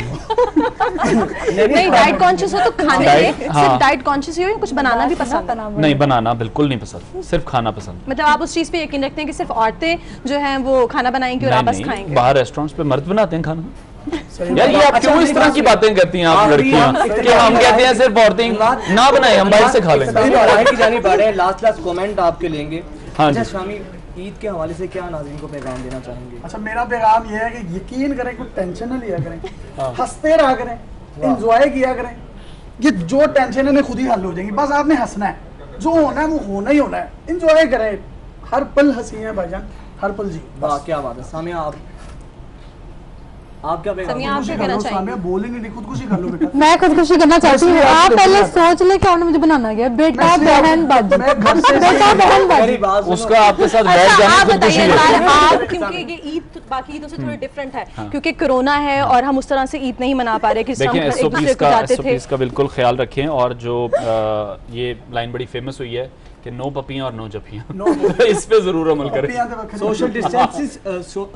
नहीं, डाइट कॉन्शियस हो तो खाने में सिर्फ डाइट कॉन्शियस हो या कुछ बनाना भी पसंद है? नहीं, बनाना बिल्कुल नहीं पसंद, सिर्फ खाना पसंद। मतलब आप उस चीज पे यकीन रखते हैं कि सिर्फ औरतें जो हैं वो खाना बनाएंगी और आप बस खाएंगे? बाहर रेस्टोरेंट्स पे मर्द बनाते हैं खाना। यार ये आप क्यों इस तरह की बातें करती हैं आप लड़कियां, कि हम कहते हैं सिर्फ औरतें ना बनाए, हम बाहर से खा लेंगे। लास्ट कमेंट आपके लेंगे। हाँ जी शामी, ईद के हवाले से क्या नाज़रीन को पैगाम देना चाहेंगे? अच्छा, मेरा पैगाम ये है कि यकीन करें, कोई टेंशन ना लिया करें, हंसते रहा करें, एंजॉय किया करें, ये जो टेंशन है खुद ही हल हो जाएंगी, बस आपने हंसना है, जो होना है वो होना ही होना है, एंजॉय करें, हर पल हंसी है भाईजान, हर पल जी। वाह क्या बात है। सामिया आप क्या कहना चाहेंगे? बोलेंगे नहीं, खुदकुशी कर लो बेटा। मैं खुदकुशी करना चाहती हूँ। आप पहले सोच ले कि आपने मुझे बनाना गया बेटा बहन बाजी, बेटा बहन बाजी, उसका आपके साथ बैठ जाना खुदकुशी है। आप क्योंकि ये ईद बाकी ईदों से थोड़ी डिफरेंट है, क्योंकि कोरोना है और हम उस तरह से ईद नहीं मना पा रहे कि देखिए SOPs का बिल्कुल ख्याल रखें, और जो ये लाइन बड़ी फेमस हुई है कि नो पपियां और नो जपियां, इस पे जरूर अमल करें।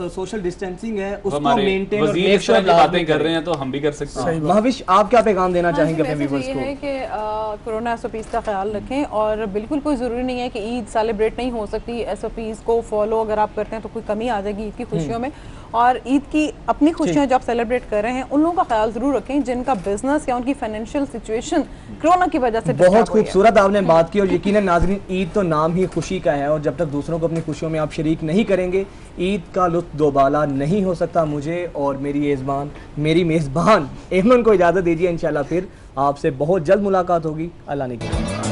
सोशल डिस्टेंसिंग है उसको मेंटेन, वज़ीर इस तरह की बातें कर रहे हैं तो हम भी कर सकते हैं। महविश, आप क्या पैगाम देना चाहेंगे अपने व्यूअर्स को? ये है कि कोरोना SOPs का ख्याल रखें, और बिल्कुल कोई ज़रूरी नहीं है कि ईद सेलिब्रेट नहीं हो सकती, SOPs को फॉलो अगर आप करते हैं तो कोई कमी आ जाएगी ईद की खुशियों में, और ईद की अपनी खुशियां जो आप सेलिब्रेट कर रहे हैं उन लोगों का ख्याल जरूर रखें जिनका बिजनेस या उनकी फाइनेंशियल सिचुएशन कोरोना की वजह से बहुत खूबसूरत आपने बात की, और यकीनन नाज़रीन ईद तो नाम ही खुशी का है, और जब तक दूसरों को अपनी खुशियों में आप शरीक नहीं करेंगे ईद का लुत्फ दोबाला नहीं हो सकता। मुझे और मेरी मेज़बान एमन को इजाज़त दीजिए, इंशाल्लाह फिर आपसे बहुत जल्द मुलाकात होगी। अल्लाह ने किया।